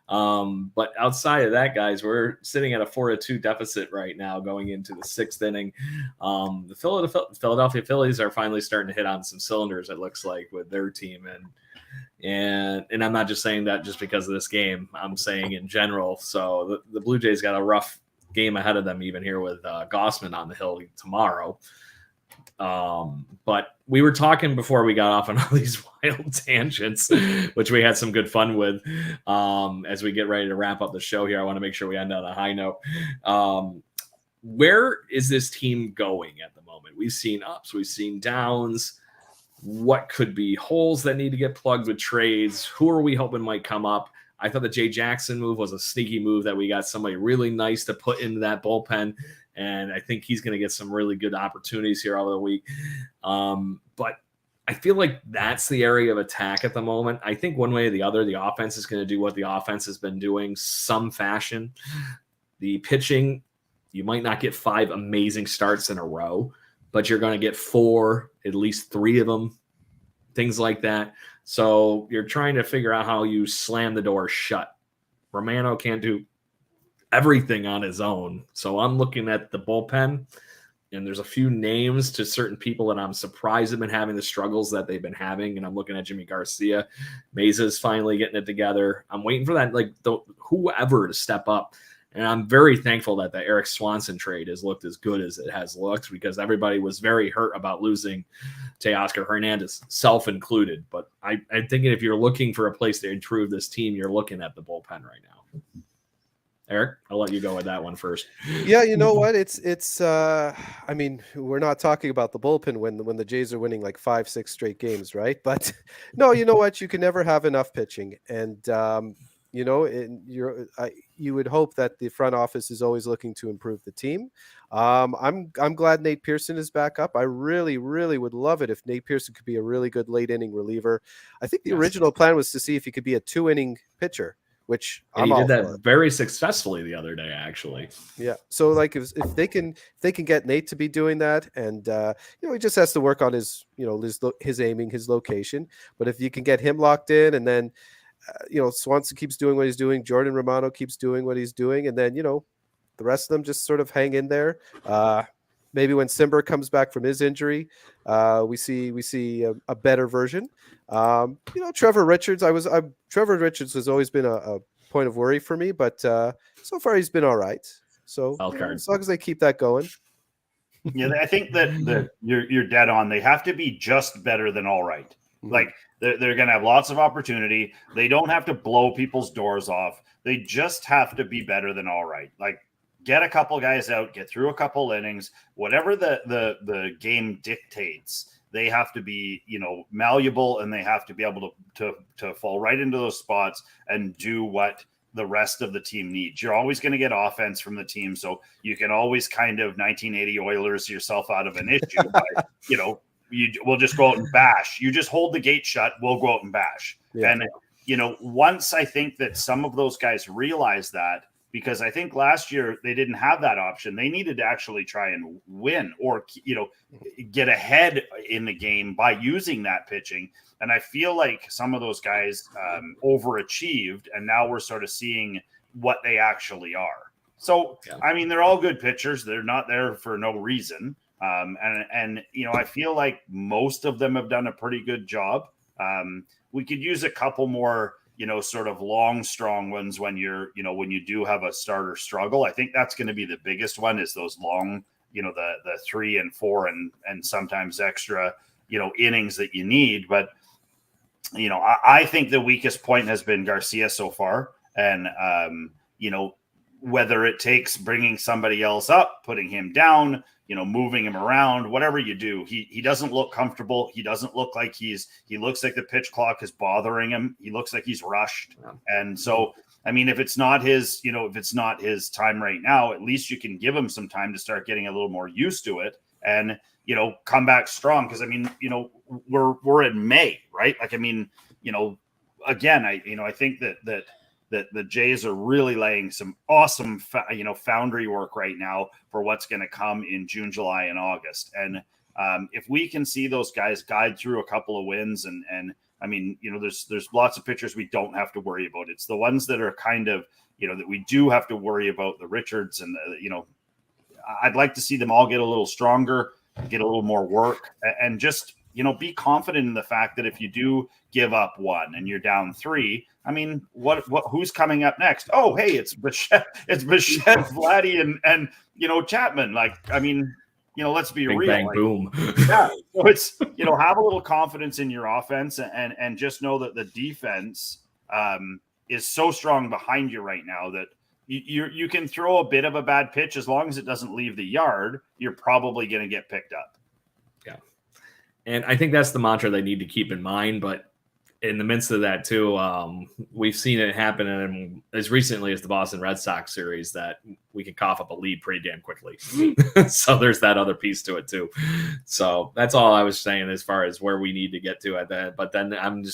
But outside of that, guys, we're sitting at a 4-2 deficit right now going into the 6th inning. The Philadelphia Phillies are finally starting to hit on some cylinders, it looks like, with their team. And I'm not just saying that just because of this game. I'm saying in general. So the Blue Jays got a rough game ahead of them, even here with Gausman on the hill tomorrow. But we were talking before we got off on all these wild tangents, which we had some good fun with. As we get ready to wrap up the show here, I want to make sure we end on a high note. Where is this team going at the moment? We've seen ups, we've seen downs. What could be holes that need to get plugged with trades? Who are we hoping might come up? I thought the Jay Jackson move was a sneaky move that we got somebody really nice to put into that bullpen. And I think he's going to get some really good opportunities here over the week. But I feel like that's the area of attack at the moment. I think one way or the other, the offense is going to do what the offense has been doing, some fashion. The pitching, you might not get 5 amazing starts in a row, but you're going to get 4, at least 3 of them, things like that. So you're trying to figure out how you slam the door shut. Romano can't do everything on his own. So I'm looking at the bullpen, and there's a few names to certain people that I'm surprised have been having the struggles that they've been having. And I'm looking at Jimmy Garcia. Mesa's finally getting it together. I'm waiting for that, whoever to step up. And I'm very thankful that the Eric Swanson trade has looked as good as it has looked, because everybody was very hurt about losing Teoscar Hernandez, self-included. But I'm thinking if you're looking for a place to improve this team, you're looking at the bullpen right now. Eric, I'll let you go with that one first. Yeah, you know what? It's I mean, we're not talking about the bullpen when the Jays are winning like 5-6 straight games, right? But no, you know what? You can never have enough pitching. And you would hope that the front office is always looking to improve the team. I'm glad Nate Pearson is back up. I really, really would love it if Nate Pearson could be a really good late inning reliever. I think the original plan was to see if he could be a 2-inning pitcher, which he did that very successfully the other day, actually. Yeah. So like if they can get Nate to be doing that, and he just has to work on his aiming, his location. But if you can get him locked in, and then Swanson keeps doing what he's doing, Jordan Romano keeps doing what he's doing, and then the rest of them just sort of hang in there. Maybe when Simber comes back from his injury, we see a better version. Trevor Richards. Trevor Richards has always been a point of worry for me, but so far he's been all right. So as long as they keep that going. Yeah, I think that you're dead on. They have to be just better than all right. Like they're going to have lots of opportunity. They don't have to blow people's doors off. They just have to be better than all right. Like get a couple guys out, get through a couple innings, whatever the game dictates. They have to be, malleable, and they have to be able to fall right into those spots and do what the rest of the team needs. You're always going to get offense from the team, so you can always kind of 1980 Oilers yourself out of an issue by, we'll just go out and bash. You just hold the gate shut, we'll go out and bash. Yeah. And once I think that some of those guys realize that, because I think last year they didn't have that option. They needed to actually try and win or, get ahead in the game by using that pitching. And I feel like some of those guys overachieved, and now we're sort of seeing what they actually are. So, yeah. I mean, they're all good pitchers. They're not there for no reason. And I feel like most of them have done a pretty good job. We could use a couple more, sort of long, strong ones when when you do have a starter struggle. I think that's going to be the biggest one, is those long, the 3 and 4 and sometimes extra, innings that you need. But, I think the weakest point has been Garcia so far. And, whether it takes bringing somebody else up, putting him down, moving him around, whatever you do, he doesn't look comfortable. He doesn't look like he looks like the pitch clock is bothering him. He looks like he's rushed. And so, I mean, if it's not his, if it's not his time right now, at least you can give him some time to start getting a little more used to it and, come back strong. Cause I mean, we're in May, right? Like, I mean, again, I think that the Jays are really laying some awesome, foundry work right now for what's going to come in June, July, and August. And if we can see those guys guide through a couple of wins, and I mean, there's lots of pitchers we don't have to worry about. It's the ones that are kind of, that we do have to worry about, the Richards and I'd like to see them all get a little stronger, get a little more work, and just, be confident in the fact that if you do give up 1 and you're down 3, I mean, who's coming up next? Oh, hey, it's Bichette, Vladdy, and Chapman. Like, I mean, let's be Big real. Bang, boom. Yeah. So it's, have a little confidence in your offense and just know that the defense is so strong behind you right now that you can throw a bit of a bad pitch, as long as it doesn't leave the yard, you're probably going to get picked up. Yeah. And I think that's the mantra they need to keep in mind. But in the midst of that too, we've seen it happen in, as recently as the Boston Red Sox series, that we can cough up a lead pretty damn quickly. So there's that other piece to it too. So that's all I was saying as far as where we need to get to at that. But then I'm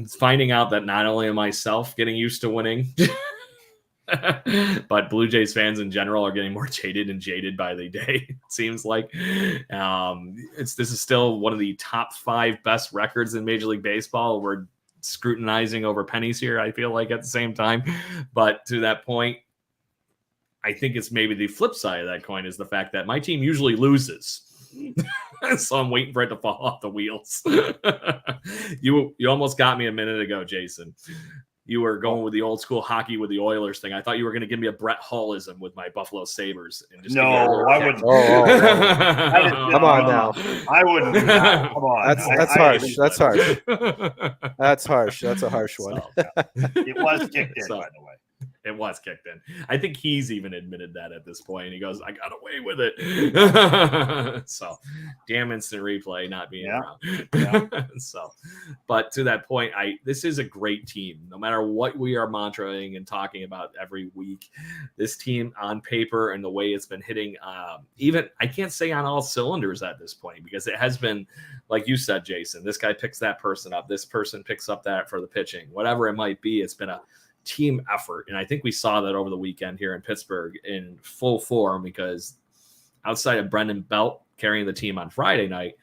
finding out that not only am I getting used to winning, but Blue Jays fans in general are getting more jaded and jaded by the day. It seems like this is still one of the top 5 best records in Major League Baseball. We're scrutinizing over pennies here, I feel like, at the same time. But to that point, I think it's maybe the flip side of that coin is the fact that my team usually loses. So I'm waiting for it to fall off the wheels. You almost got me a minute ago, Jason. You were going with the old school hockey with the Oilers thing. I thought you were going to give me a Brett Hullism with my Buffalo Sabres. And just no, I wouldn't. Come on now. I wouldn't. Come on. That's harsh. That's harsh. That's harsh. That's a harsh one. So, it was kicked in, by the way. It was kicked in. I think he's even admitted that at this point. He goes, I got away with it. So, damn instant replay not being around. Yeah. So, but to that point, this is a great team. No matter what we are mantraing and talking about every week, this team on paper and the way it's been hitting, even I can't say on all cylinders at this point, because it has been, like you said, Jason, this guy picks that person up. This person picks up that for the pitching, whatever it might be. It's been a team effort. And I think we saw that over the weekend here in Pittsburgh in full form, because outside of Brendan Belt carrying the team on Friday night,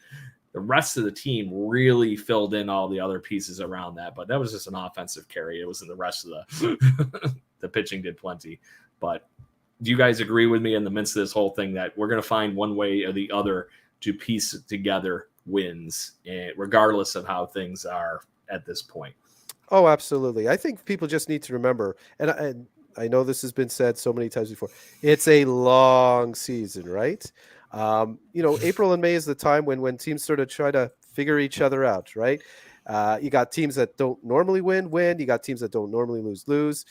the rest of the team really filled in all the other pieces around that. But that was just an offensive carry. It was in the rest of the pitching did plenty. But do you guys agree with me in the midst of this whole thing that we're going to find one way or the other to piece together wins, regardless of how things are at this point? Oh, absolutely. I think people just need to remember, and I know this has been said so many times before. It's a long season, right? April and May is the time when teams sort of try to figure each other out, right? You got teams that don't normally win. You got teams that don't normally lose.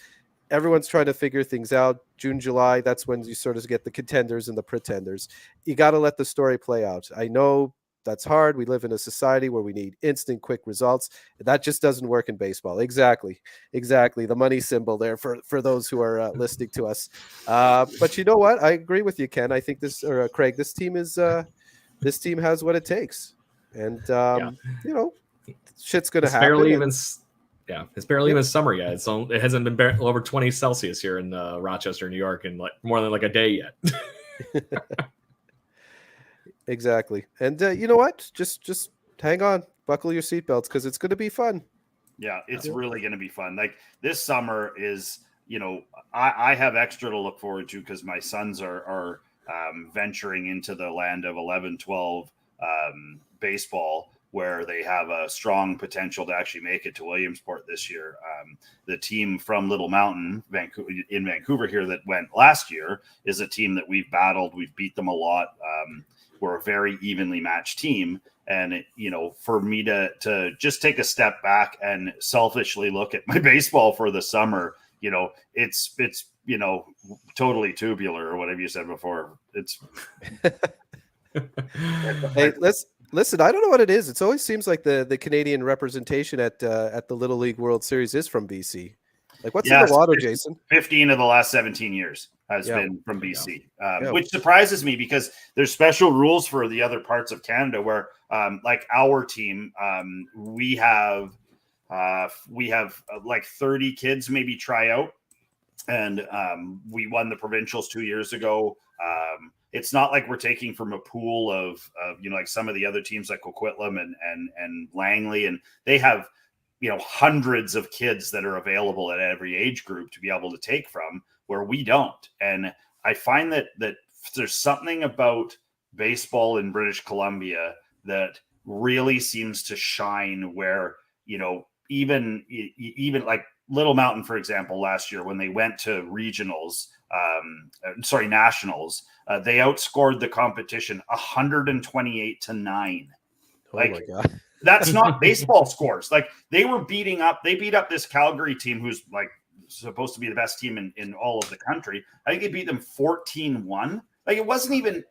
Everyone's trying to figure things out. June, July, that's when you sort of get the contenders and the pretenders. You got to let the story play out. I know that's hard. We live in a society where we need instant, quick results. That just doesn't work in baseball. Exactly. The money symbol there for those who are listening to us. But you know what? I agree with you, Ken. I think Craig, this team has what it takes. And, shit's going to happen. It's barely even summer yet. It hasn't been over 20 Celsius here in Rochester, New York, in like more than like a day yet. Exactly. And you know what? Just hang on, buckle your seatbelts, because it's going to be fun. Yeah, it's really going to be fun. Like this summer is, I have extra to look forward to because my sons are venturing into the land of 11-12 baseball, where they have a strong potential to actually make it to Williamsport this year. The team from Little Mountain, Vancouver here that went last year is a team that we've battled. We've beat them a lot. We're a very evenly matched team. And, for me to just take a step back and selfishly look at my baseball for the summer, it's totally tubular, or whatever you said before. It's hey, listen, I don't know what it is. It always seems like the Canadian representation at the Little League World Series is from BC. Like, what's in the water, Jason? 15 of the last 17 years has been from BC, which surprises me because there's special rules for the other parts of Canada where, like our team, we have like 30 kids maybe try out, and we won the provincials 2 years ago. It's not like we're taking from a pool of like some of the other teams like Coquitlam and Langley, and they have hundreds of kids that are available at every age group to be able to take from, where we don't. And I find that there's something about baseball in British Columbia that really seems to shine, where even like Little Mountain, for example, last year when they went to nationals, they outscored the competition 128-9. Like, my God. That's not baseball scores. Like they beat up this Calgary team who's like supposed to be the best team in all of the country. I think they beat them 14-1. Like it wasn't even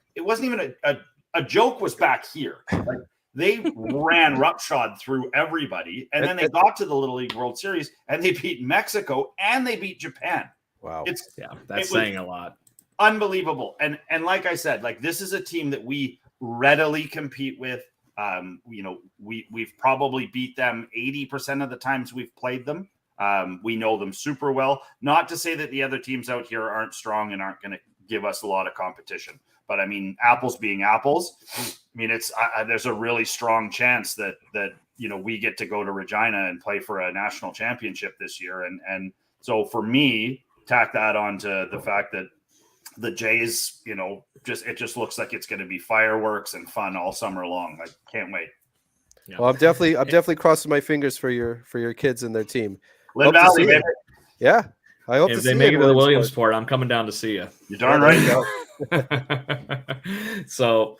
a joke was back here. Like they ran roughshod through everybody, and then they got to the Little League World Series and they beat Mexico and they beat Japan. Wow. That's saying a lot. Unbelievable. And like I said, like this is a team that we readily compete with. We've probably beat them 80% of the times we've played them. We know them super well. Not to say that the other teams out here aren't strong and aren't going to give us a lot of competition. But I mean, apples being apples, I mean, there's a really strong chance that we get to go to Regina and play for a national championship this year. And so for me, tack that on to the fact that the Jays, it just looks like it's going to be fireworks and fun all summer long. I can't wait. Yeah. Well, I'm definitely crossing my fingers for your kids and their team. Lynn Valley, baby. Yeah, I hope if they make it to the Williamsport, I'm coming down to see you. You're darn right. So,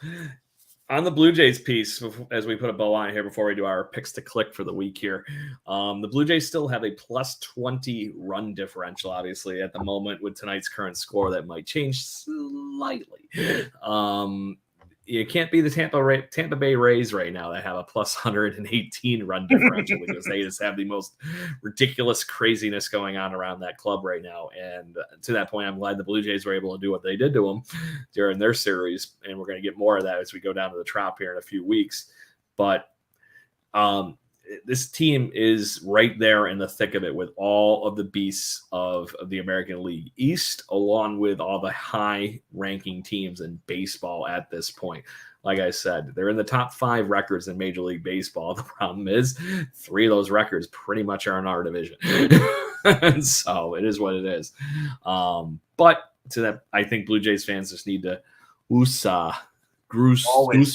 on the Blue Jays piece, as we put a bow on it here before we do our picks to click for the week here, the Blue Jays still have a plus 20 run differential, obviously, at the moment with tonight's current score. That might change slightly. You can't be the Tampa Bay Rays right now that have a plus 118 run differential because they just have the most ridiculous craziness going on around that club right now. And to that point, I'm glad the Blue Jays were able to do what they did to them during their series. And we're going to get more of that as we go down to the Trop here in a few weeks. But this team is right there in the thick of it with all of the beasts of the American League East, along with all the high-ranking teams in baseball at this point. Like I said, they're in the top 5 records in Major League Baseball. The problem is 3 of those records pretty much are in our division. And so it is what it is. But to that, I think Blue Jays fans just need to Goose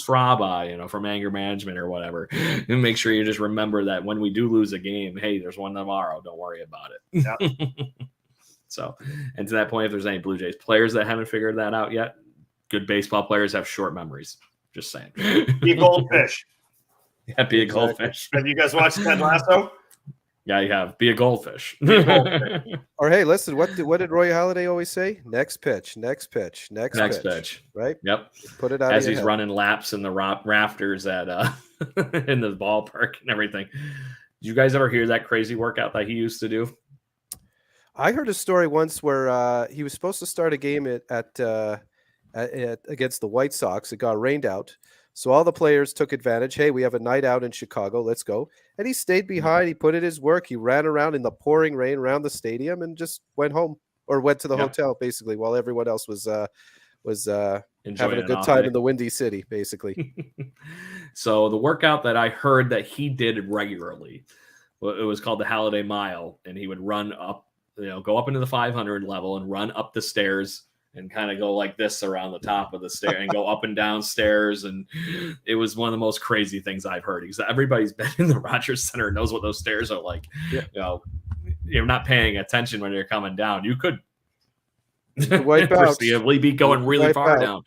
Fraba, from anger management or whatever, and make sure you just remember that when we do lose a game, hey, there's one tomorrow. Don't worry about it. Yeah. So, and to that point, if there's any Blue Jays players that haven't figured that out yet, good baseball players have short memories. Just saying. Be a goldfish. Yeah, be a goldfish. Have you guys watched Ted Lasso? Yeah, you have. Be a goldfish. Or hey, listen, what did Roy Halladay always say? Next pitch, next pitch, next pitch. Right? Yep. Put it out as of your he's head. running laps in the rafters at in the ballpark and everything. Did you guys ever hear that crazy workout that he used to do? I heard a story once where he was supposed to start a game at against the White Sox. It got rained out. So all the players took advantage. Hey, we have a night out in Chicago. Let's go. And he stayed behind. He put in his work. He ran around in the pouring rain around the stadium and just went home or went to the hotel, basically, while everyone else was having a good time in the Windy City, basically. So the workout that I heard that he did regularly, it was called the Halladay Mile. And he would run up, go up into the 500 level and run up the stairs and kind of go like this around the top of the stair and go up and down stairs. And it was one of the most crazy things I've heard, because everybody's been in the Rogers Center and knows what those stairs are like. Yeah. You're not paying attention when you're coming down. You could wipe out. Be going really far down.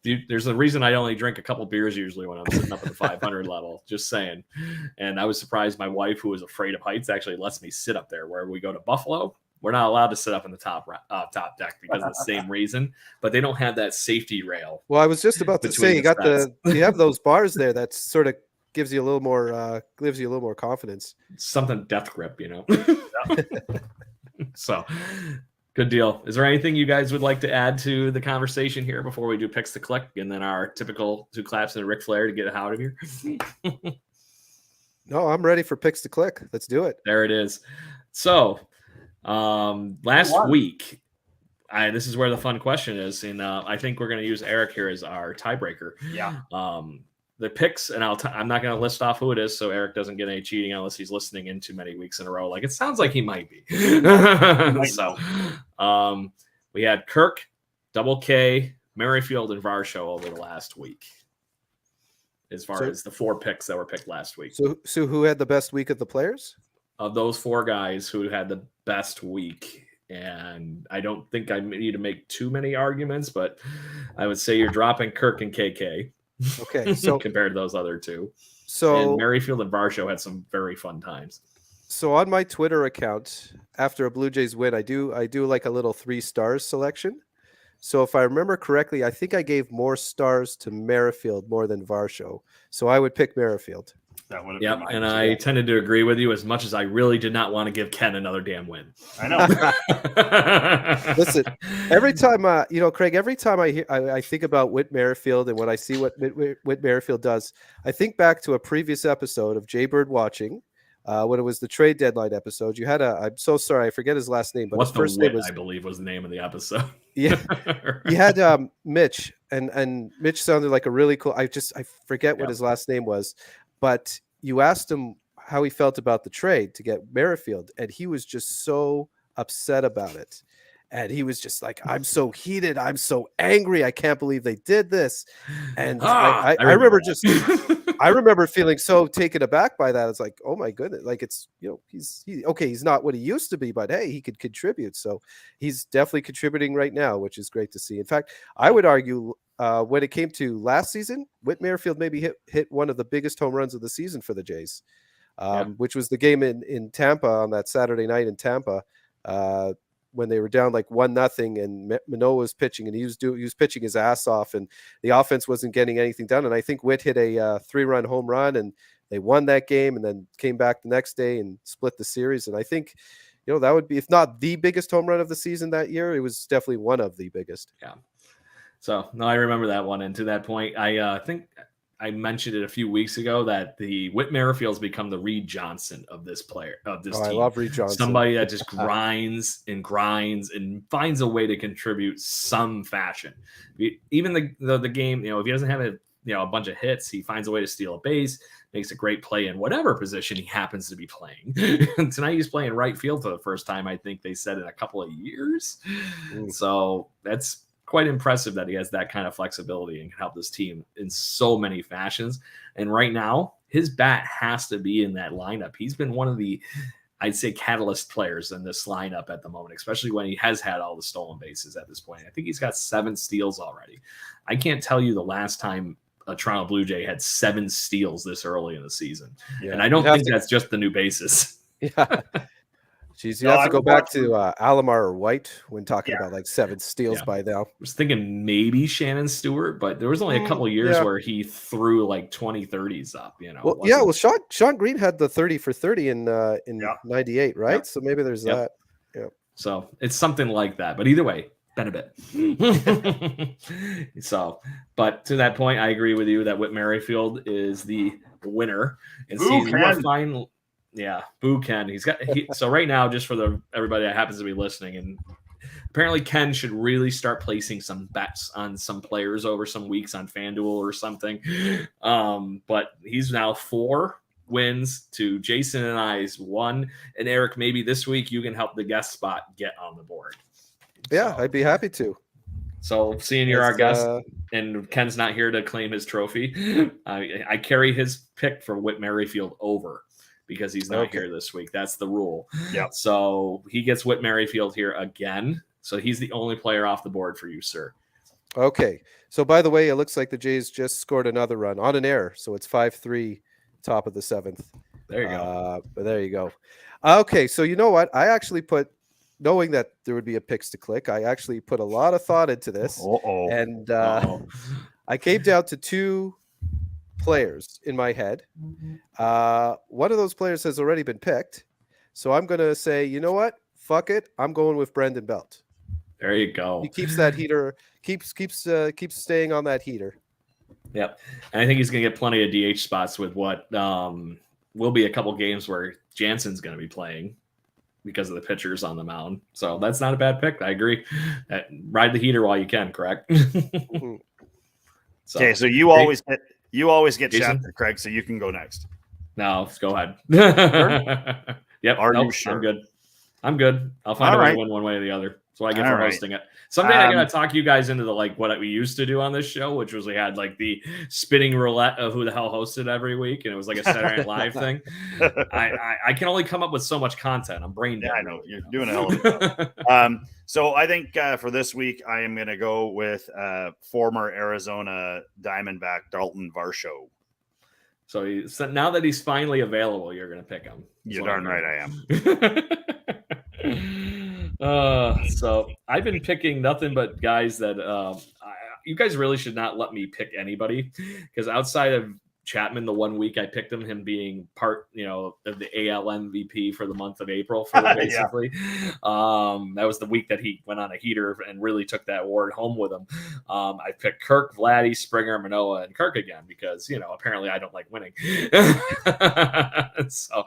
There's a reason I only drink a couple beers usually when I'm sitting up at the 500 level, just saying. And I was surprised my wife, who was afraid of heights, actually lets me sit up there. Where we go to Buffalo, we're not allowed to sit up in the top deck because of the same reason, but they don't have that safety rail. Well, I was just about to say, you have those bars there that sort of gives you a little more confidence. Something death grip, So good deal. Is there anything you guys would like to add to the conversation here before we do picks to click and then our typical two claps and Ric Flair to get out of here? No, I'm ready for picks to click. Let's do it. There it is. So last week, this is where the fun question is, and I think we're going to use Eric here as our tiebreaker. Yeah. The picks, and I'm not going to list off who it is, so Eric doesn't get any cheating unless he's listening in too many weeks in a row. Like it sounds like he might be. So, we had Kirk, Double K, Merrifield, and Varsho over the last week. As far as the 4 picks that were picked last week. So who had the best week of the players? Of those 4 guys who had the best week, and I don't think I need to make too many arguments, but I would say you're dropping Kirk and KK. Okay, so compared to those other 2. So and Merrifield and Varsho had some very fun times. So on my Twitter account, after a Blue Jays win, I do like a little 3 stars selection. So if I remember correctly, I think I gave more stars to Merrifield more than Varsho. So I would pick Merrifield. That would have been mine. And I tended to agree with you, as much as I really did not want to give Ken another damn win. I know. Listen, every time, Craig, every time I think about Whit Merrifield and when I see what Whit Merrifield does, I think back to a previous episode of Jay Bird Watching, when it was the trade deadline episode. You had I'm so sorry, I forget his last name, but his first name was, I believe, was the name of the episode. Yeah, you had Mitch, and Mitch sounded like a really cool. I forget what his last name was, but you asked him how he felt about the trade to get Merrifield, and he was just so upset about it. And he was just like, I'm so heated. I'm so angry. I can't believe they did this. And I remember feeling so taken aback by that. It's like, oh my goodness. Like it's, he's not what he used to be, but hey, he could contribute. So he's definitely contributing right now, which is great to see. In fact, I would argue when it came to last season, Whit Merrifield maybe hit one of the biggest home runs of the season for the Jays, which was the game in Tampa on that Saturday night in Tampa. When they were down like 1-0 and Manoah was pitching and he was pitching his ass off and the offense wasn't getting anything done. And I think Whit hit a 3-run home run and they won that game and then came back the next day and split the series. And I think, that would be, if not the biggest home run of the season that year, it was definitely one of the biggest. Yeah. So no, I remember that one. And to that point, I think I mentioned it a few weeks ago that the Whit Merrifield's become the Reed Johnson of this team. I love Reed Johnson. Somebody that just grinds and finds a way to contribute some fashion. Even the game, if he doesn't have a bunch of hits, he finds a way to steal a base, makes a great play in whatever position he happens to be playing. Tonight he's playing right field for the first time, I think they said, in a couple of years. So that's quite impressive that he has that kind of flexibility and can help this team in so many fashions. And right now, his bat has to be in that lineup. He's been one of the, I'd say, catalyst players in this lineup at the moment, especially when he has had all the stolen bases at this point. I think he's got 7 steals already. I can't tell you the last time a Toronto Blue Jay had 7 steals this early in the season. Yeah. And I don't think that's just the new bases. Yeah. Jeez, you have to go back to Alomar or White when talking about like 7 steals by now. I was thinking maybe Shannon Stewart, but there was only a couple of years where he threw like 20 30s up, you know. Well, Sean Green had the 30 for 30 in 98, right? Yep. So maybe there's that. Yeah. So it's something like that. But either way, been a bit. So, but to that point, I agree with you that Whit Merrifield is the winner. And fine. Yeah, Boo Ken. So right now, just for everybody that happens to be listening, and apparently Ken should really start placing some bets on some players over some weeks on FanDuel or something. But he's now 4 wins to Jason and I's 1. And Eric, maybe this week you can help the guest spot get on the board. Yeah, I'd be happy to. So seeing you're our guest and Ken's not here to claim his trophy, I carry his pick for Whit Merrifield over, because he's not here this week. That's the rule. Yeah. So he gets Whit Merrifield here again. So he's the only player off the board for you, sir. Okay. So by the way, it looks like the Jays just scored another run on an error. So it's 5-3, top of the 7th. There you go. There you go. Okay. So you know what? I actually knowing that there would be a picks to click, I actually put a lot of thought into this. And I came down to 2 players in my head. One of those players has already been picked, so I'm gonna say, you know what, fuck it, I'm going with Brendan Belt. There you go. He keeps that heater, keeps staying on that heater. Yep. And I think he's gonna get plenty of DH spots with what will be a couple games where Jansen's gonna be playing because of the pitchers on the mound. So that's not a bad pick. I agree. Ride the heater while you can, correct? Okay, so you always get chapter, Craig, so you can go next. No, go ahead. Sure? Yep. You sure? I'm good. I'll find a way to win one way or the other. That's what I get for hosting it. Someday I gotta talk you guys into what we used to do on this show, which was we had like the spinning roulette of who the hell hosted every week, and it was like a Saturday Night Live thing. I can only come up with so much content. I'm brain dead. I know you're doing a hell of a job. So I think for this week I am gonna go with former Arizona Diamondback Dalton Varsho. So now that he's finally available, you're gonna pick him. You're darn right I am. So I've been picking nothing but guys that you guys really should not let me pick anybody, because outside of Chapman, the 1 week I picked him being part, of the AL MVP for the month of April, basically. That was the week that he went on a heater and really took that award home with him. I picked Kirk, Vladdy, Springer, Manoah, and Kirk again because, apparently I don't like winning. So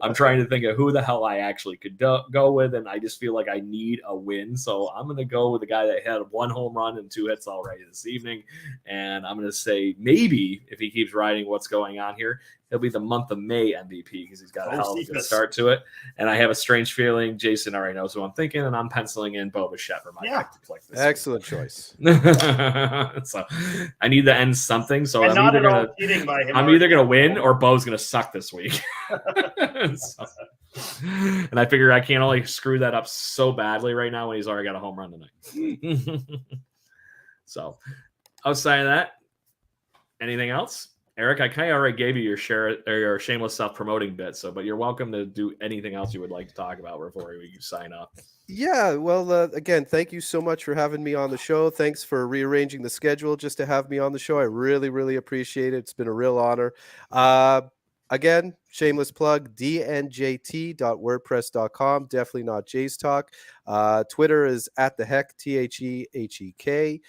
I'm trying to think of who the hell I actually could go with, and I just feel like I need a win. So I'm going to go with the guy that had 1 home run and 2 hits already this evening. And I'm going to say maybe if he keeps riding what's going on here, he'll be the month of May MVP because he's got a hell of a good start to it. And I have a strange feeling Jason already knows who I'm thinking, and I'm penciling in Bo Bichette for my pick to click this. Excellent choice. So I need to end something. So I'm either gonna win or Bo's gonna suck this week. And I figure I can't only screw that up so badly right now when he's already got a home run tonight. So outside of that, anything else? Eric, I kind of already gave you your shameless self-promoting bit, but you're welcome to do anything else you would like to talk about before we sign up. Yeah, well, again, thank you so much for having me on the show. Thanks for rearranging the schedule just to have me on the show. I really, really appreciate it. It's been a real honor. Again, shameless plug, dnjt.wordpress.com. Definitely not Jay's Talk. Twitter is @TheHeck, TheHeck.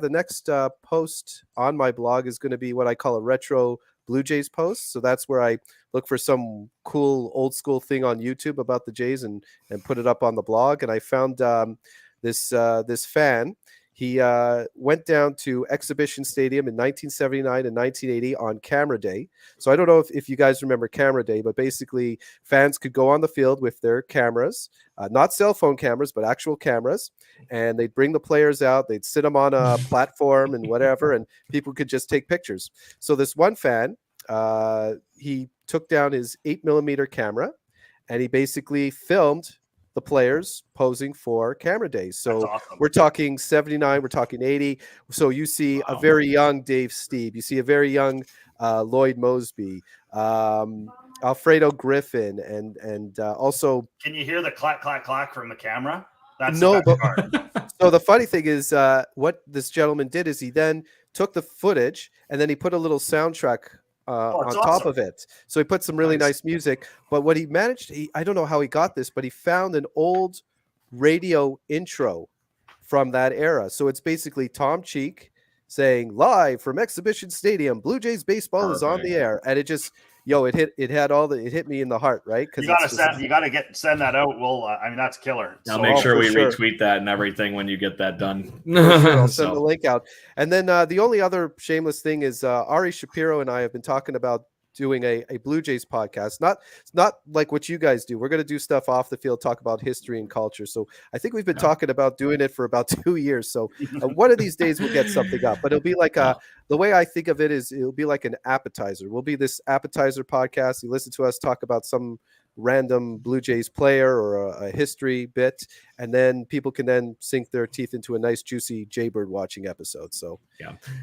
The next post on my blog is going to be what I call a retro Blue Jays post. So that's where I look for some cool old school thing on YouTube about the Jays and put it up on the blog. And I found this fan. He went down to Exhibition Stadium in 1979 and 1980 on Camera Day. So I don't know if you guys remember Camera Day, but basically fans could go on the field with their cameras, not cell phone cameras, but actual cameras. And they'd bring the players out. They'd sit them on a platform and whatever, and people could just take pictures. So this one fan he took down his 8mm camera, and he basically filmed the players posing for camera days. So awesome. We're talking 79, we're talking 80. So you see a very young Dave Stieb, you see a very young Lloyd Moseby, Alfredo Griffin, and also. Can you hear the clack, clack, clack from the camera? That's no, the but best part. So the funny thing is, what this gentleman did is he then took the footage and then he put a little soundtrack on top of it. So he put some really nice music. But what he managed, I don't know how he got this, but he found an old radio intro from that era. So it's basically Tom Cheek saying, "Live from Exhibition Stadium, Blue Jays baseball is on the air," and it just. It hit me in the heart, right? Because you gotta send that out. Well, I mean, that's killer. I'll make sure we retweet that and everything when you get that done. I'll send the link out. And then the only other shameless thing is Ari Shapiro and I have been talking about doing a Blue Jays podcast, not like what you guys do. We're going to do stuff off the field, talk about history and culture. So I think we've been talking about doing it for about 2 years. So one of these days we'll get something up, but it'll be like the way I think of it is it'll be like an appetizer. We'll be this appetizer podcast. You listen to us talk about some random Blue Jays player or a history bit, and then people can then sink their teeth into a nice juicy Jaybird watching episode. So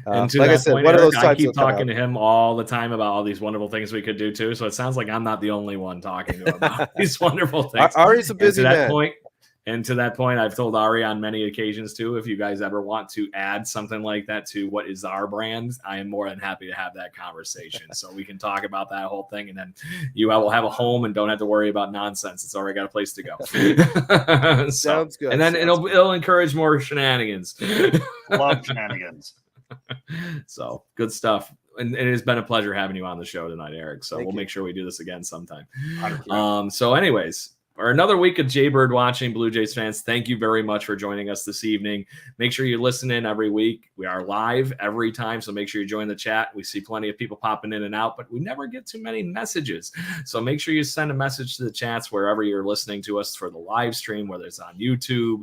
and like I said, one of those times I keep talking to him all the time about all these wonderful things we could do too. So it sounds like I'm not the only one talking to him about these wonderful things. Ari's a busy man. And to that point, I've told Ari on many occasions too, if you guys ever want to add something like that to what is our brand, I am more than happy to have that conversation. So we can talk about that whole thing, and then you will have a home and don't have to worry about nonsense. It's already got a place to go. Sounds good. And then it'll encourage more shenanigans. Love shenanigans. So good stuff. And it has been a pleasure having you on the show tonight, Eric. So Thank we'll you. make sure we do this again sometime. 100%. So anyways, or another week of Jaybird watching, Blue Jays fans. Thank you very much for joining us this evening. Make sure you listen in every week. We are live every time, so make sure you join the chat. We see plenty of people popping in and out, but we never get too many messages. So make sure you send a message to the chats wherever you're listening to us for the live stream, whether it's on YouTube,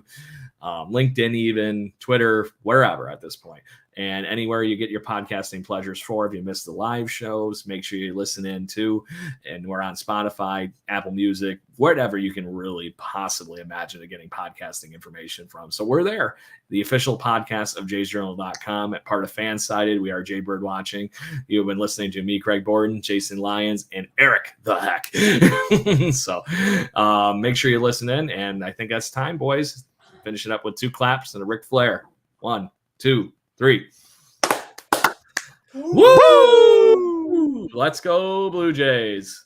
LinkedIn, even Twitter, wherever at this point. And anywhere you get your podcasting pleasures for. If you miss the live shows, make sure you listen in too. And we're on Spotify, Apple Music, wherever you can really possibly imagine getting podcasting information from. So we're there. The official podcast of JaysJournal.com at part of Fansided. We are Jaybird Watching. You've been listening to me, Craig Borden, Jason Lyons, and Eric the Heck. So make sure you listen in. And I think that's time, boys. Finishing up with 2 claps and a Ric Flair. 1, 2, 3. Woo! Let's go, Blue Jays.